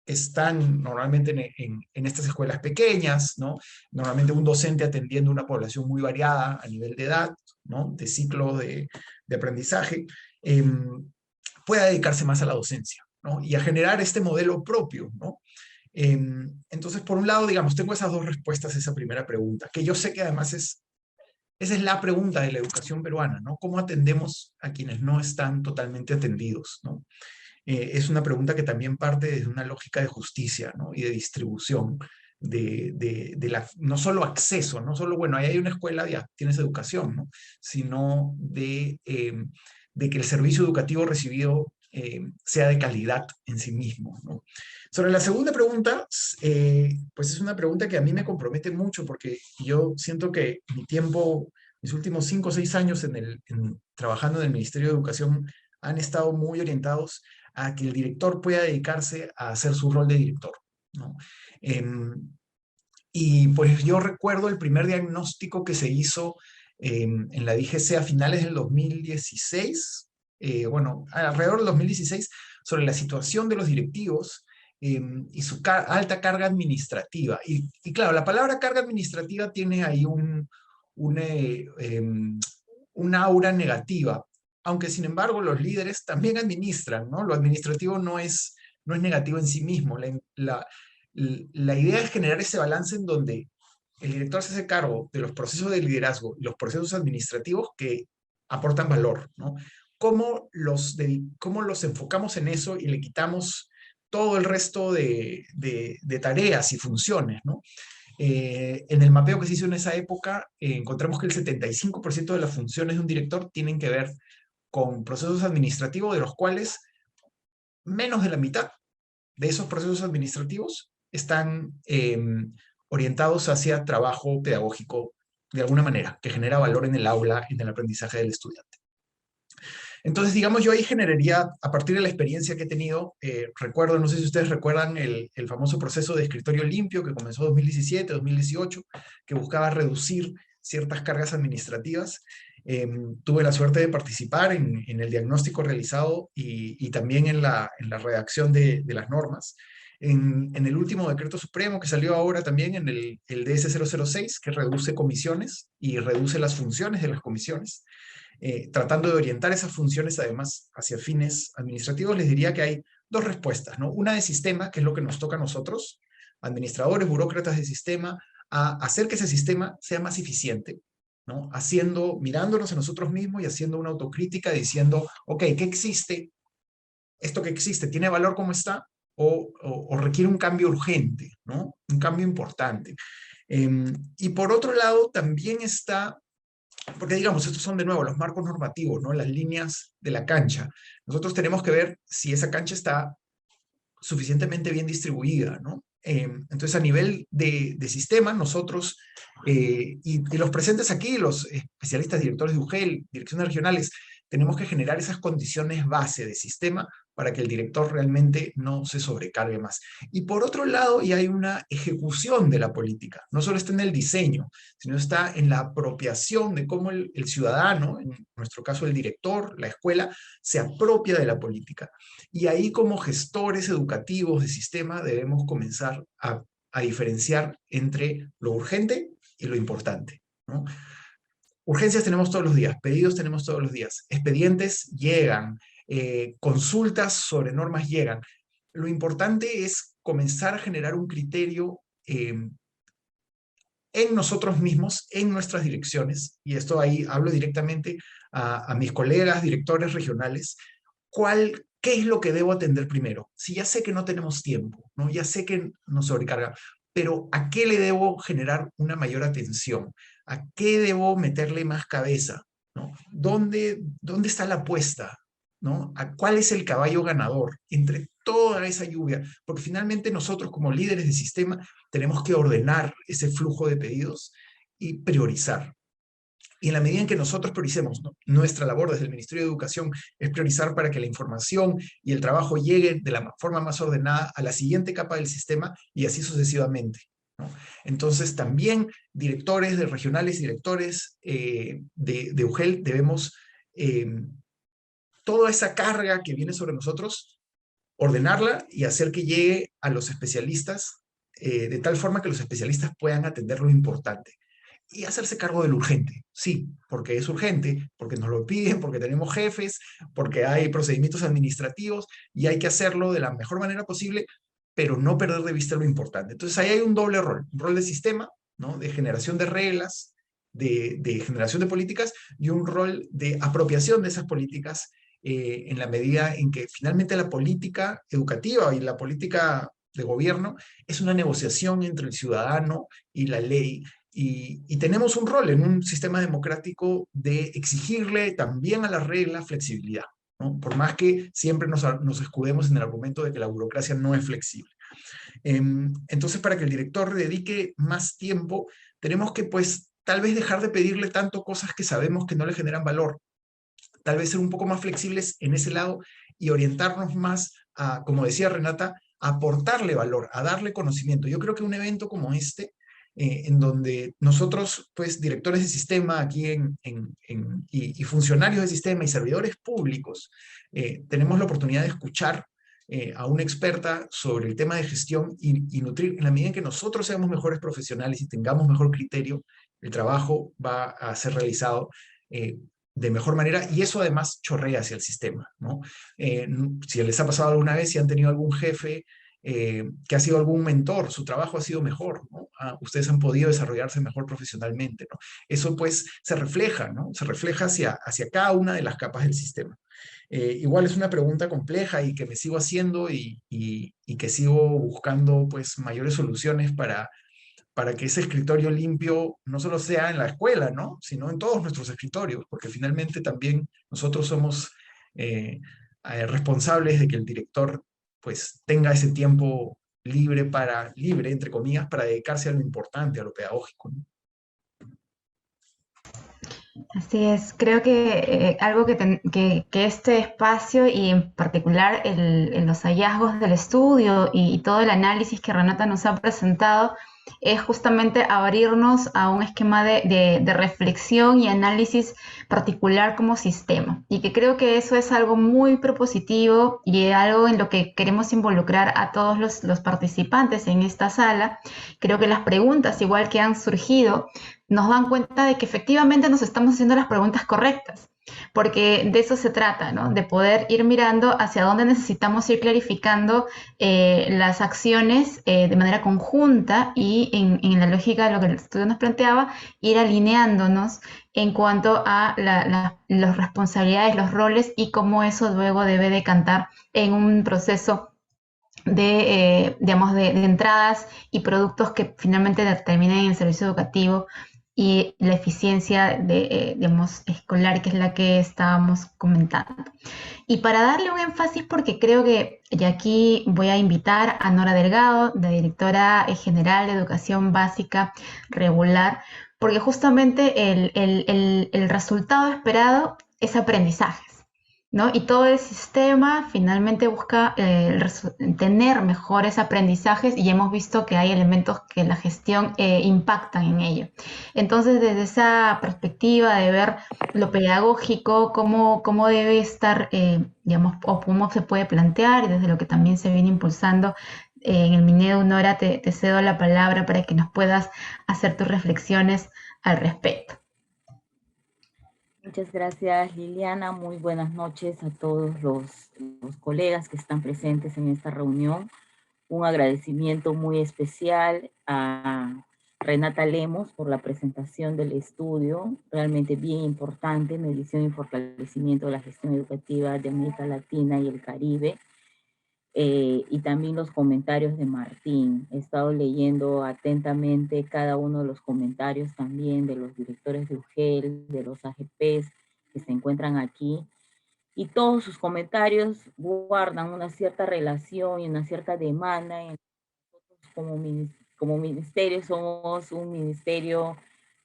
que están normalmente en estas escuelas pequeñas, ¿no? Normalmente un docente atendiendo una población muy variada a nivel de edad, ¿no? De ciclo de aprendizaje, pueda dedicarse más a la docencia, ¿no? Y a generar este modelo propio, ¿no? Entonces, por un lado, digamos, tengo esas dos respuestas a esa primera pregunta, que yo sé que además esa es la pregunta de la educación peruana, ¿no? ¿Cómo atendemos a quienes no están totalmente atendidos, ¿no? Es una pregunta que también parte desde una lógica de justicia, ¿no? Y de distribución, no solo acceso, no solo, bueno, ahí hay una escuela, ya tienes educación, ¿no? Sino de que el servicio educativo recibido sea de calidad en sí mismo, ¿no? Sobre la segunda pregunta, pues es una pregunta que a mí me compromete mucho porque yo siento que mis últimos 5 o 6 años trabajando en el Ministerio de Educación han estado muy orientados a que el director pueda dedicarse a hacer su rol de director, ¿no? Y pues yo recuerdo el primer diagnóstico que se hizo en la DGC a finales del 2016, bueno, alrededor del 2016, sobre la situación de los directivos y su alta carga administrativa. Y claro, la palabra carga administrativa tiene ahí una aura negativa, aunque sin embargo los líderes también administran, ¿no? Lo administrativo no es negativo en sí mismo. La idea es generar ese balance en donde el director se hace cargo de los procesos de liderazgo y los procesos administrativos que aportan valor, ¿no? ¿Cómo los enfocamos en eso y le quitamos todo el resto de tareas y funciones, ¿no? En el mapeo que se hizo en esa época, encontramos que el 75% de las funciones de un director tienen que ver con procesos administrativos, de los cuales menos de la mitad de esos procesos administrativos están orientados hacia trabajo pedagógico de alguna manera, que genera valor en el aula, en el aprendizaje del estudiante. Entonces, digamos, yo ahí generaría, a partir de la experiencia que he tenido, recuerdo, no sé si ustedes recuerdan el famoso proceso de escritorio limpio que comenzó en 2017, 2018, que buscaba reducir ciertas cargas administrativas. Tuve la suerte de participar en el diagnóstico realizado y también en la redacción de las normas. En el último decreto supremo que salió ahora también, en el DS-006, que reduce comisiones y reduce las funciones de las comisiones, tratando de orientar esas funciones además hacia fines administrativos, les diría que hay dos respuestas, ¿no? Una de sistema, que es lo que nos toca a nosotros, administradores, burócratas de sistema, a hacer que ese sistema sea más eficiente, ¿no? Mirándonos a nosotros mismos y haciendo una autocrítica diciendo, ok, ¿qué existe? ¿Esto que existe tiene valor como está? O requiere un cambio urgente, ¿no? Un cambio importante. Y por otro lado, también está, porque digamos, estos son de nuevo los marcos normativos, ¿no? Las líneas de la cancha. Nosotros tenemos que ver si esa cancha está suficientemente bien distribuida, ¿no? Entonces, a nivel de sistema, nosotros, y los presentes aquí, los especialistas, directores de UGEL, direcciones regionales, tenemos que generar esas condiciones base de sistema para que el director realmente no se sobrecargue más. Y por otro lado, y hay una ejecución de la política. No solo está en el diseño, sino está en la apropiación de cómo el ciudadano, en nuestro caso el director, la escuela, se apropia de la política. Y ahí como gestores educativos de sistema debemos comenzar a diferenciar entre lo urgente y lo importante, ¿no? Urgencias tenemos todos los días, pedidos tenemos todos los días, expedientes llegan, consultas sobre normas llegan. Lo importante es comenzar a generar un criterio en nosotros mismos, en nuestras direcciones, y esto ahí hablo directamente a mis colegas, directores regionales, ¿qué es lo que debo atender primero? Si ya sé que no tenemos tiempo, ¿no? Ya sé que nos sobrecarga, pero ¿a qué le debo generar una mayor atención? ¿A qué debo meterle más cabeza? ¿No? ¿Dónde está la apuesta? ¿No? ¿Cuál es el caballo ganador entre toda esa lluvia? Porque finalmente nosotros como líderes de sistema tenemos que ordenar ese flujo de pedidos y priorizar. Y en la medida en que nosotros prioricemos, ¿no? Nuestra labor desde el Ministerio de Educación es priorizar para que la información y el trabajo lleguen de la forma más ordenada a la siguiente capa del sistema y así sucesivamente, ¿no? Entonces también directores de regionales, directores de UGEL debemos toda esa carga que viene sobre nosotros, ordenarla y hacer que llegue a los especialistas de tal forma que los especialistas puedan atender lo importante. Y hacerse cargo de lo urgente, sí, porque es urgente, porque nos lo piden, porque tenemos jefes, porque hay procedimientos administrativos y hay que hacerlo de la mejor manera posible, pero no perder de vista lo importante. Entonces ahí hay un doble rol, un rol de sistema, ¿no? De generación de reglas, de generación de políticas y un rol de apropiación de esas políticas en la medida en que finalmente la política educativa y la política de gobierno es una negociación entre el ciudadano y la ley. Y tenemos un rol en un sistema democrático de exigirle también a la regla flexibilidad, ¿no? Por más que siempre nos escudemos en el argumento de que la burocracia no es flexible. Entonces, para que el director dedique más tiempo, tenemos que, pues, tal vez dejar de pedirle tanto cosas que sabemos que no le generan valor. Tal vez ser un poco más flexibles en ese lado y orientarnos más a, como decía Renata, a aportarle valor, a darle conocimiento. Yo creo que un evento como este, en donde nosotros, pues, directores de sistema aquí y funcionarios de sistema y servidores públicos, tenemos la oportunidad de escuchar a una experta sobre el tema de gestión y nutrir, en la medida en que nosotros seamos mejores profesionales y tengamos mejor criterio, el trabajo va a ser realizado de mejor manera, y eso además chorrea hacia el sistema, ¿no? Si les ha pasado alguna vez, si han tenido algún jefe que ha sido algún mentor, su trabajo ha sido mejor, ¿no? Ustedes han podido desarrollarse mejor profesionalmente, ¿no? Eso pues se refleja, ¿no? Se refleja hacia cada una de las capas del sistema. Igual es una pregunta compleja y que me sigo haciendo y que sigo buscando pues mayores soluciones para que ese escritorio limpio no solo sea en la escuela, ¿no? Sino en todos nuestros escritorios, porque finalmente también nosotros somos responsables de que el director pues tenga ese tiempo libre, entre comillas, para dedicarse a lo importante, a lo pedagógico, ¿no? Así es, creo que algo que este espacio y en particular los hallazgos del estudio y todo el análisis que Renata nos ha presentado es justamente abrirnos a un esquema de reflexión y análisis particular como sistema. Y que creo que eso es algo muy propositivo y algo en lo que queremos involucrar a todos los participantes en esta sala. Creo que las preguntas, igual que han surgido, nos dan cuenta de que efectivamente nos estamos haciendo las preguntas correctas, porque de eso se trata, ¿no? De poder ir mirando hacia dónde necesitamos ir clarificando las acciones de manera conjunta y en la lógica de lo que el estudio nos planteaba, ir alineándonos en cuanto a las responsabilidades, los roles y cómo eso luego debe decantar en un proceso digamos, de entradas y productos que finalmente determinen el servicio educativo y la eficiencia digamos, escolar, que es la que estábamos comentando. Y para darle un énfasis, porque creo que, y aquí voy a invitar a Nora Delgado, la directora general de Educación Básica Regular, porque justamente el resultado esperado es aprendizajes, ¿no? Y todo el sistema finalmente busca tener mejores aprendizajes y hemos visto que hay elementos que la gestión impactan en ello. Entonces, desde esa perspectiva de ver lo pedagógico, cómo debe estar, digamos, o cómo se puede plantear, y desde lo que también se viene impulsando en el Minedu, Nora, te cedo la palabra para que nos puedas hacer tus reflexiones al respecto. Muchas gracias, Liliana. Muy buenas noches a todos los colegas que están presentes en esta reunión. Un agradecimiento muy especial a Renata Lemos por la presentación del estudio, realmente bien importante, medición y fortalecimiento de la gestión educativa de América Latina y el Caribe. Y también los comentarios de Martín. He estado leyendo atentamente cada uno de los comentarios también de los directores de UGEL, de los AGPs que se encuentran aquí, y todos sus comentarios guardan una cierta relación y una cierta demanda. Nosotros como ministerio somos un ministerio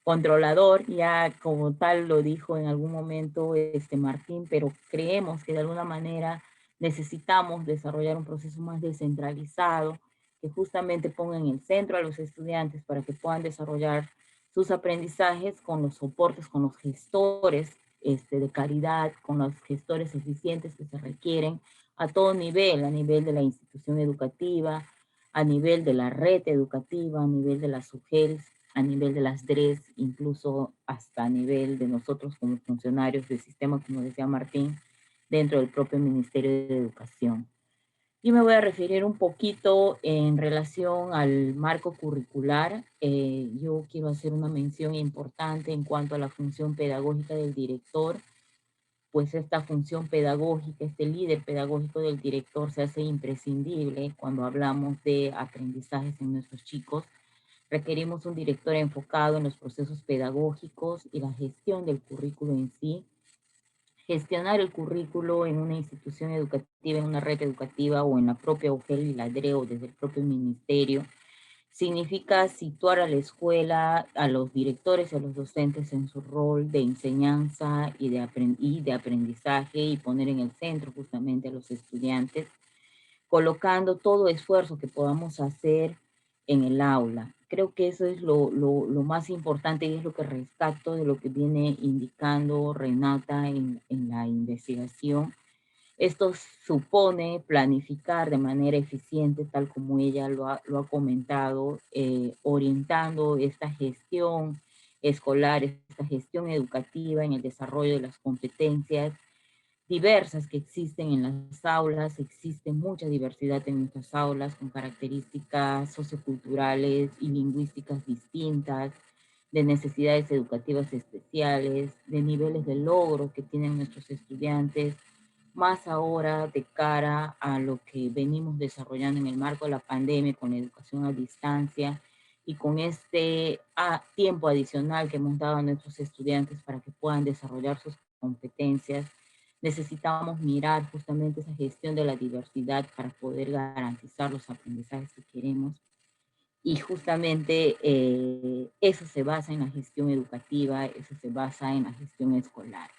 controlador, ya como tal lo dijo en algún momento Martín, pero creemos que de alguna manera necesitamos desarrollar un proceso más descentralizado que justamente ponga en el centro a los estudiantes para que puedan desarrollar sus aprendizajes con los soportes, con los gestores de calidad, con los gestores eficientes que se requieren a todo nivel, a nivel de la institución educativa, a nivel de la red educativa, a nivel de las UGELs, a nivel de las DRES, incluso hasta a nivel de nosotros como funcionarios del sistema, como decía Martín, dentro del propio Ministerio de Educación. Y me voy a referir un poquito en relación al marco curricular. Yo quiero hacer una mención importante en cuanto a la función pedagógica del director, pues esta función pedagógica, este líder pedagógico del director se hace imprescindible cuando hablamos de aprendizajes en nuestros chicos. Requerimos un director enfocado en los procesos pedagógicos y la gestión del currículo en sí. Gestionar el currículo en una institución educativa, en una red educativa o en la propia UGEL y la DRE o desde el propio ministerio, Significa situar a la escuela, a los directores y a los docentes en su rol de enseñanza y de aprendizaje, y poner en el centro justamente a los estudiantes, colocando todo esfuerzo que podamos hacer en el aula. Creo que eso es lo más importante y es lo que rescato de lo que viene indicando Renata en la investigación. Esto supone planificar de manera eficiente, tal como ella lo ha comentado, orientando esta gestión escolar, esta gestión educativa en el desarrollo de las competencias diversas que existen en las aulas. Existe mucha diversidad en nuestras aulas con características socioculturales y lingüísticas distintas, de necesidades educativas especiales, de niveles de logro que tienen nuestros estudiantes, más ahora de cara a lo que venimos desarrollando en el marco de la pandemia con la educación a distancia y con este tiempo adicional que hemos dado a nuestros estudiantes para que puedan desarrollar sus competencias. Necesitamos mirar justamente esa gestión de la diversidad para poder garantizar los aprendizajes que queremos. Y justamente eso se basa en la gestión educativa, eso se basa en la gestión escolar.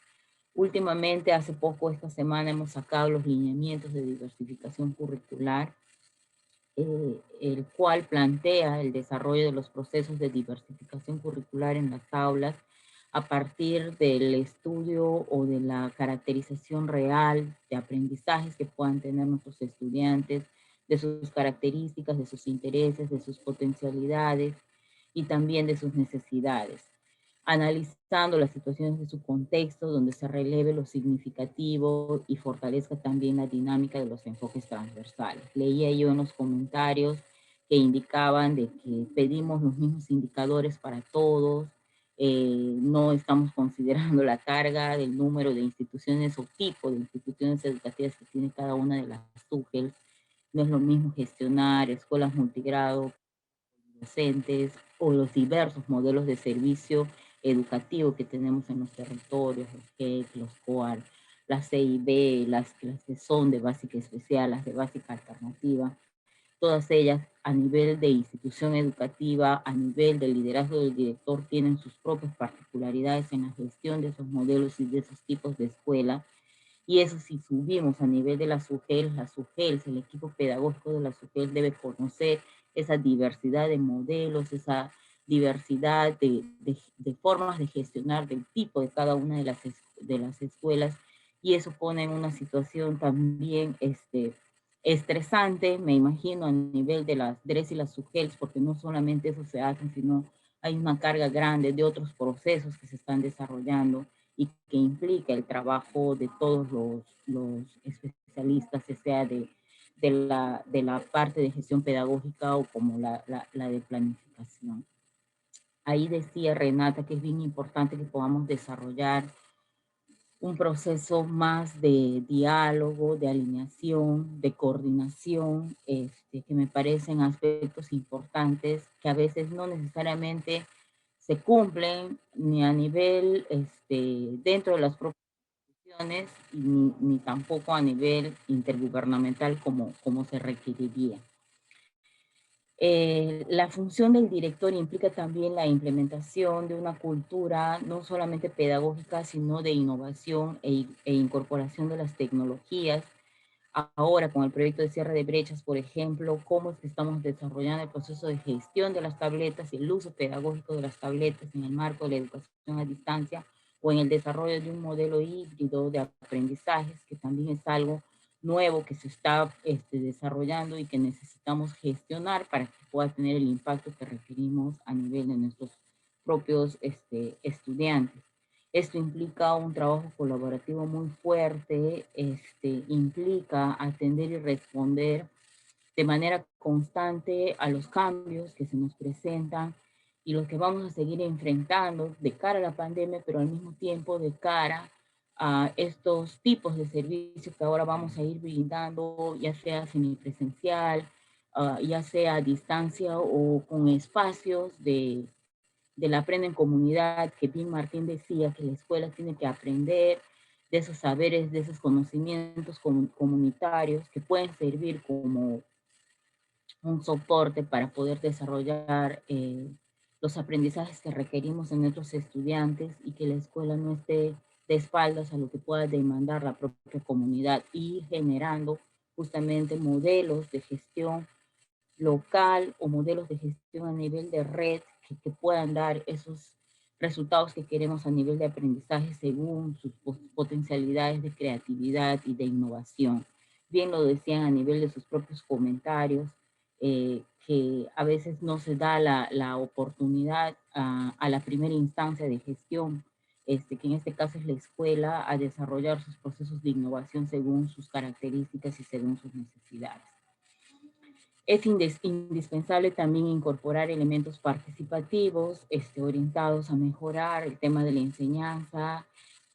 Últimamente, hace poco, esta semana, hemos sacado los lineamientos de diversificación curricular, el cual plantea el desarrollo de los procesos de diversificación curricular en las aulas a partir del estudio o de la caracterización real de aprendizajes que puedan tener nuestros estudiantes, de sus características, de sus intereses, de sus potencialidades y también de sus necesidades, analizando las situaciones de su contexto, donde se releve lo significativo y fortalezca también la dinámica de los enfoques transversales. Leía yo en los comentarios que indicaban de que pedimos los mismos indicadores para todos, no estamos considerando la carga del número de instituciones o tipo de instituciones educativas que tiene cada una de las SUGEL. No es lo mismo gestionar escuelas multigrado, docentes o los diversos modelos de servicio educativo que tenemos en los territorios, los GEC, los COAR, las CIB, las que son de básica especial, las de básica alternativa, todas ellas a nivel de institución educativa, a nivel del liderazgo del director, tienen sus propias particularidades en la gestión de esos modelos y de esos tipos de escuela. Y eso, si subimos a nivel de las SUGEL, el equipo pedagógico de la SUGEL debe conocer esa diversidad de modelos, esa diversidad de formas de gestionar del tipo de cada una de las escuelas, y eso pone en una situación también estresante, me imagino, a nivel de las DRES y las SUGELs, porque no solamente eso se hace, sino hay una carga grande de otros procesos que se están desarrollando y que implica el trabajo de todos los especialistas, sea de la parte de gestión pedagógica o como la de planificación. Ahí decía Renata que es bien importante que podamos desarrollar un proceso más de diálogo, de alineación, de coordinación, que me parecen aspectos importantes que a veces no necesariamente se cumplen ni a nivel dentro de las propias instituciones ni tampoco a nivel intergubernamental como se requeriría. La función del director implica también la implementación de una cultura no solamente pedagógica, sino de innovación e incorporación de las tecnologías. Ahora, con el proyecto de cierre de brechas, por ejemplo, cómo es que estamos desarrollando el proceso de gestión de las tabletas y el uso pedagógico de las tabletas en el marco de la educación a distancia o en el desarrollo de un modelo híbrido de aprendizajes, que también es algo nuevo que se está desarrollando y que necesitamos gestionar para que pueda tener el impacto que requerimos a nivel de nuestros propios estudiantes. Esto implica un trabajo colaborativo muy fuerte, implica atender y responder de manera constante a los cambios que se nos presentan y los que vamos a seguir enfrentando de cara a la pandemia, pero al mismo tiempo de cara a estos tipos de servicios que ahora vamos a ir brindando, ya sea semipresencial, ya sea a distancia o con espacios del aprende en comunidad, que Tim Martín decía que la escuela tiene que aprender de esos saberes, de esos conocimientos comunitarios que pueden servir como un soporte para poder desarrollar los aprendizajes que requerimos en nuestros estudiantes y que la escuela no esté de espaldas a lo que pueda demandar la propia comunidad, y generando justamente modelos de gestión local o modelos de gestión a nivel de red que puedan dar esos resultados que queremos a nivel de aprendizaje según sus potencialidades de creatividad y de innovación. Bien lo decían a nivel de sus propios comentarios, que a veces no se da la oportunidad a la primera instancia de gestión, que en este caso es la escuela, a desarrollar sus procesos de innovación según sus características y según sus necesidades. Es indispensable también incorporar elementos participativos orientados a mejorar el tema de la enseñanza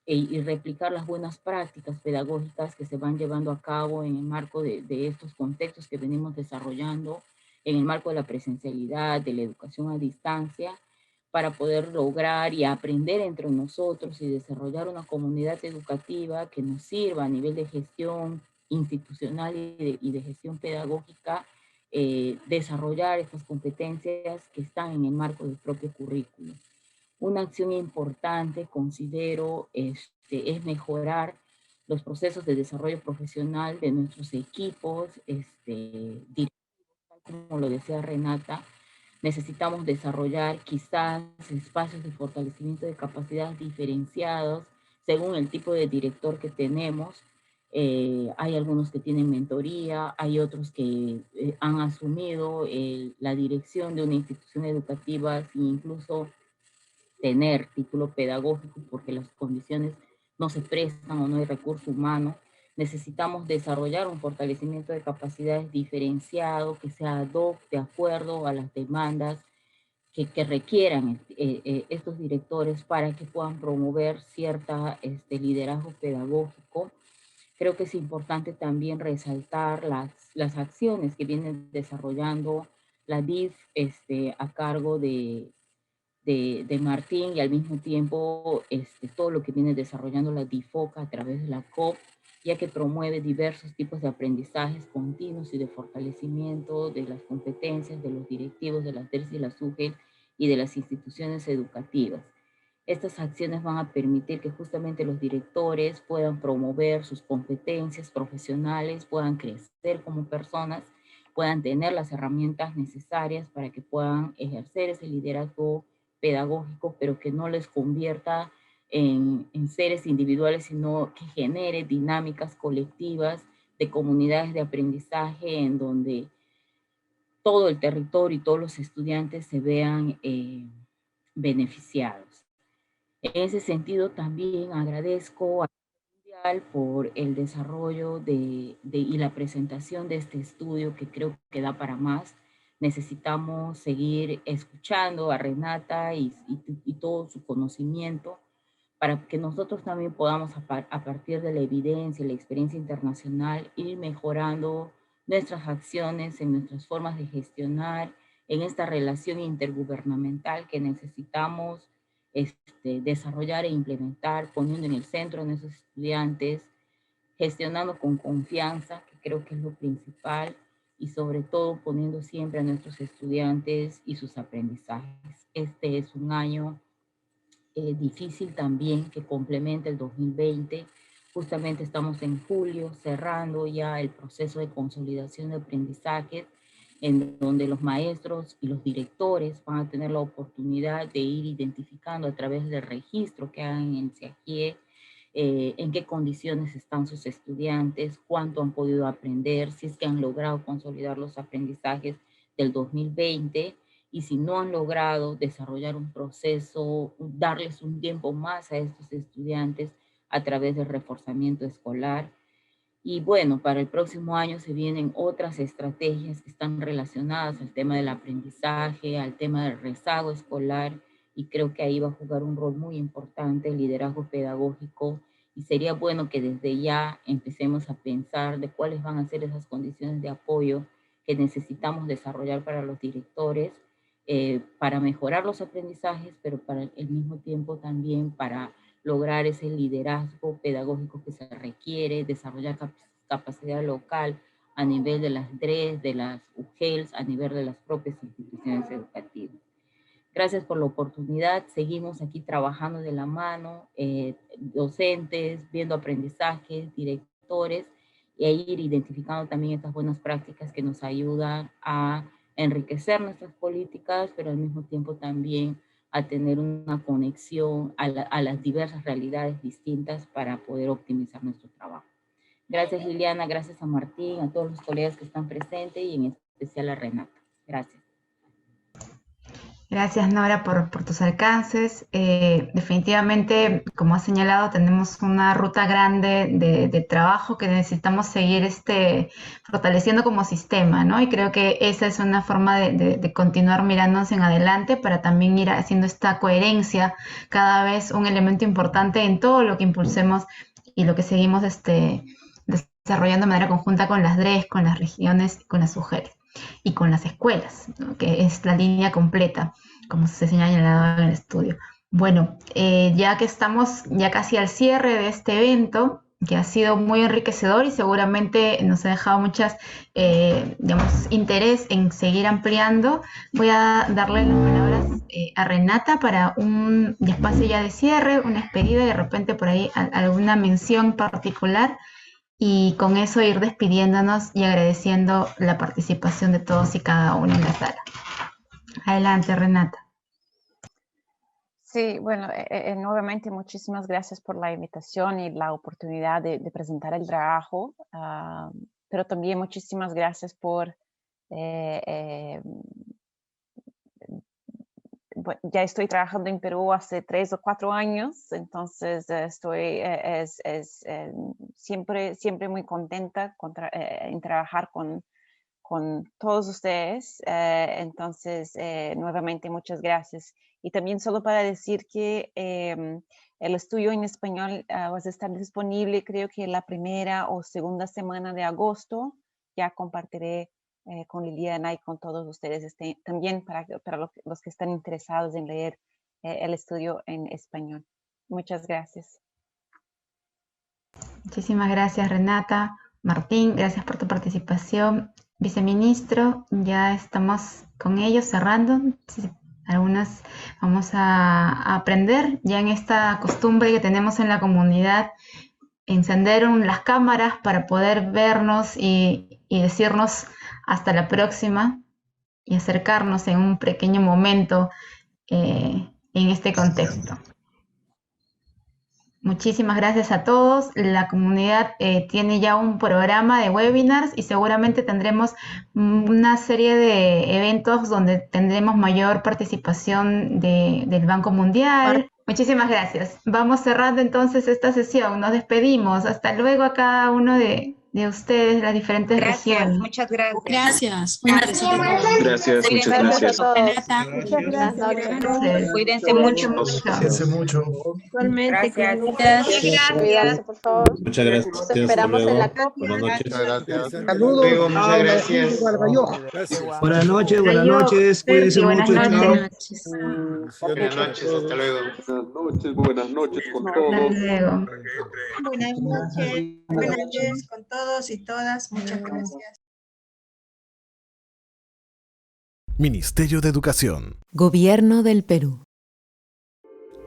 y replicar las buenas prácticas pedagógicas que se van llevando a cabo en el marco de estos contextos que venimos desarrollando, en el marco de la presencialidad, de la educación a distancia, para poder lograr y aprender entre nosotros y desarrollar una comunidad educativa que nos sirva a nivel de gestión institucional y de gestión pedagógica, desarrollar estas competencias que están en el marco del propio currículo. Una acción importante, considero, es mejorar los procesos de desarrollo profesional de nuestros equipos directivos, como lo decía Renata. Necesitamos desarrollar quizás espacios de fortalecimiento de capacidades diferenciados según el tipo de director que tenemos. Hay algunos que tienen mentoría, hay otros que han asumido la dirección de una institución educativa sin incluso tener título pedagógico porque las condiciones no se prestan o no hay recurso humano. Necesitamos desarrollar un fortalecimiento de capacidades diferenciado que sea ad hoc de acuerdo a las demandas que requieran estos directores para que puedan promover cierta liderazgo pedagógico. Creo que es importante también resaltar las acciones que vienen desarrollando la DIF a cargo de Martín, y al mismo tiempo todo lo que viene desarrollando la DIFOCA a través de la COP, ya que promueve diversos tipos de aprendizajes continuos y de fortalecimiento de las competencias de los directivos de las DERS y la SUGEL y de las instituciones educativas. Estas acciones van a permitir que justamente los directores puedan promover sus competencias profesionales, puedan crecer como personas, puedan tener las herramientas necesarias para que puedan ejercer ese liderazgo pedagógico, pero que no les convierta en seres individuales, sino que genere dinámicas colectivas de comunidades de aprendizaje en donde todo el territorio y todos los estudiantes se vean beneficiados. En ese sentido, también agradezco a Mundial por el desarrollo y la presentación de este estudio, que creo que da para más. Necesitamos seguir escuchando a Renata y todo su conocimiento para que nosotros también podamos, a partir de la evidencia y la experiencia internacional, ir mejorando nuestras acciones en nuestras formas de gestionar, en esta relación intergubernamental que necesitamos desarrollar e implementar, poniendo en el centro a nuestros estudiantes, gestionando con confianza, que creo que es lo principal, y sobre todo poniendo siempre a nuestros estudiantes y sus aprendizajes. Este es un año difícil también que complementa el 2020. Justamente estamos en julio cerrando ya el proceso de consolidación de aprendizajes, en donde los maestros y los directores van a tener la oportunidad de ir identificando a través del registro que hagan en CIAGIE en qué condiciones están sus estudiantes, cuánto han podido aprender, si es que han logrado consolidar los aprendizajes del 2020, y si no han logrado desarrollar un proceso, darles un tiempo más a estos estudiantes a través del reforzamiento escolar. Y bueno, para el próximo año se vienen otras estrategias que están relacionadas al tema del aprendizaje, al tema del rezago escolar, y creo que ahí va a jugar un rol muy importante el liderazgo pedagógico, y sería bueno que desde ya empecemos a pensar de cuáles van a ser esas condiciones de apoyo que necesitamos desarrollar para los directores, para mejorar los aprendizajes, pero para el mismo tiempo también para lograr ese liderazgo pedagógico que se requiere, desarrollar capacidad local a nivel de las DRES, de las UGELs, a nivel de las propias instituciones educativas. Gracias por la oportunidad. Seguimos aquí trabajando de la mano, docentes, viendo aprendizajes, directores, e ir identificando también estas buenas prácticas que nos ayudan a enriquecer nuestras políticas, pero al mismo tiempo también a tener una conexión a las diversas realidades distintas para poder optimizar nuestro trabajo. Gracias, Liliana, gracias a Martín, a todos los colegas que están presentes y en especial a Renata. Gracias. Gracias, Nora, por tus alcances. Definitivamente, como has señalado, tenemos una ruta grande de trabajo que necesitamos seguir fortaleciendo como sistema, ¿no? Y creo que esa es una forma de continuar mirándonos en adelante para también ir haciendo esta coherencia cada vez un elemento importante en todo lo que impulsemos y lo que seguimos desarrollando de manera conjunta con las DRES, con las regiones, con las UGEL y con las escuelas, ¿no? Que es la línea completa, como se señalaba en el estudio. Bueno, ya que estamos ya casi al cierre de este evento, que ha sido muy enriquecedor y seguramente nos ha dejado muchas, interés en seguir ampliando, voy a darle las palabras a Renata para un espacio ya de cierre, una despedida y de repente por ahí alguna mención particular, y con eso ir despidiéndonos y agradeciendo la participación de todos y cada uno en la sala. Adelante, Renata. Sí, bueno, nuevamente muchísimas gracias por la invitación y la oportunidad de presentar el trabajo, pero también muchísimas gracias por ya estoy trabajando en Perú hace 3 o 4 años, entonces estoy siempre muy contenta en trabajar con todos ustedes. Entonces, nuevamente muchas gracias. Y también solo para decir que el estudio en español va a estar disponible, creo que la primera o segunda semana de agosto. Ya compartiré con Liliana y con todos ustedes también para los que están interesados en leer el estudio en español. Muchas gracias. Muchísimas gracias, Renata. Martín, gracias por tu participación. Viceministro, ya estamos con ellos cerrando. Sí, algunas vamos a aprender ya en esta costumbre que tenemos en la comunidad, encender las cámaras para poder vernos y decirnos hasta la próxima y acercarnos en un pequeño momento en este contexto. Muchísimas gracias a todos. La comunidad tiene ya un programa de webinars y seguramente tendremos una serie de eventos donde tendremos mayor participación del Banco Mundial. Muchísimas gracias. Vamos cerrando entonces esta sesión. Nos despedimos. Hasta luego a cada uno de ustedes, las diferentes regiones. Muchas gracias. Gracias. Gracias, muchas gracias. Cuídense mucho. Cuídense mucho. Igualmente. Gracias, por favor. Muchas gracias. Nos esperamos en la CAP. Buenas noches. Saludos. Muchas gracias. Buenas noches. Cuídense mucho. Buenas noches. Hasta luego. Buenas noches con todos. Buenas noches con todos y todas. Muchas gracias. Ministerio de Educación. Gobierno del Perú.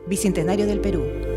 Bicentenario del Perú.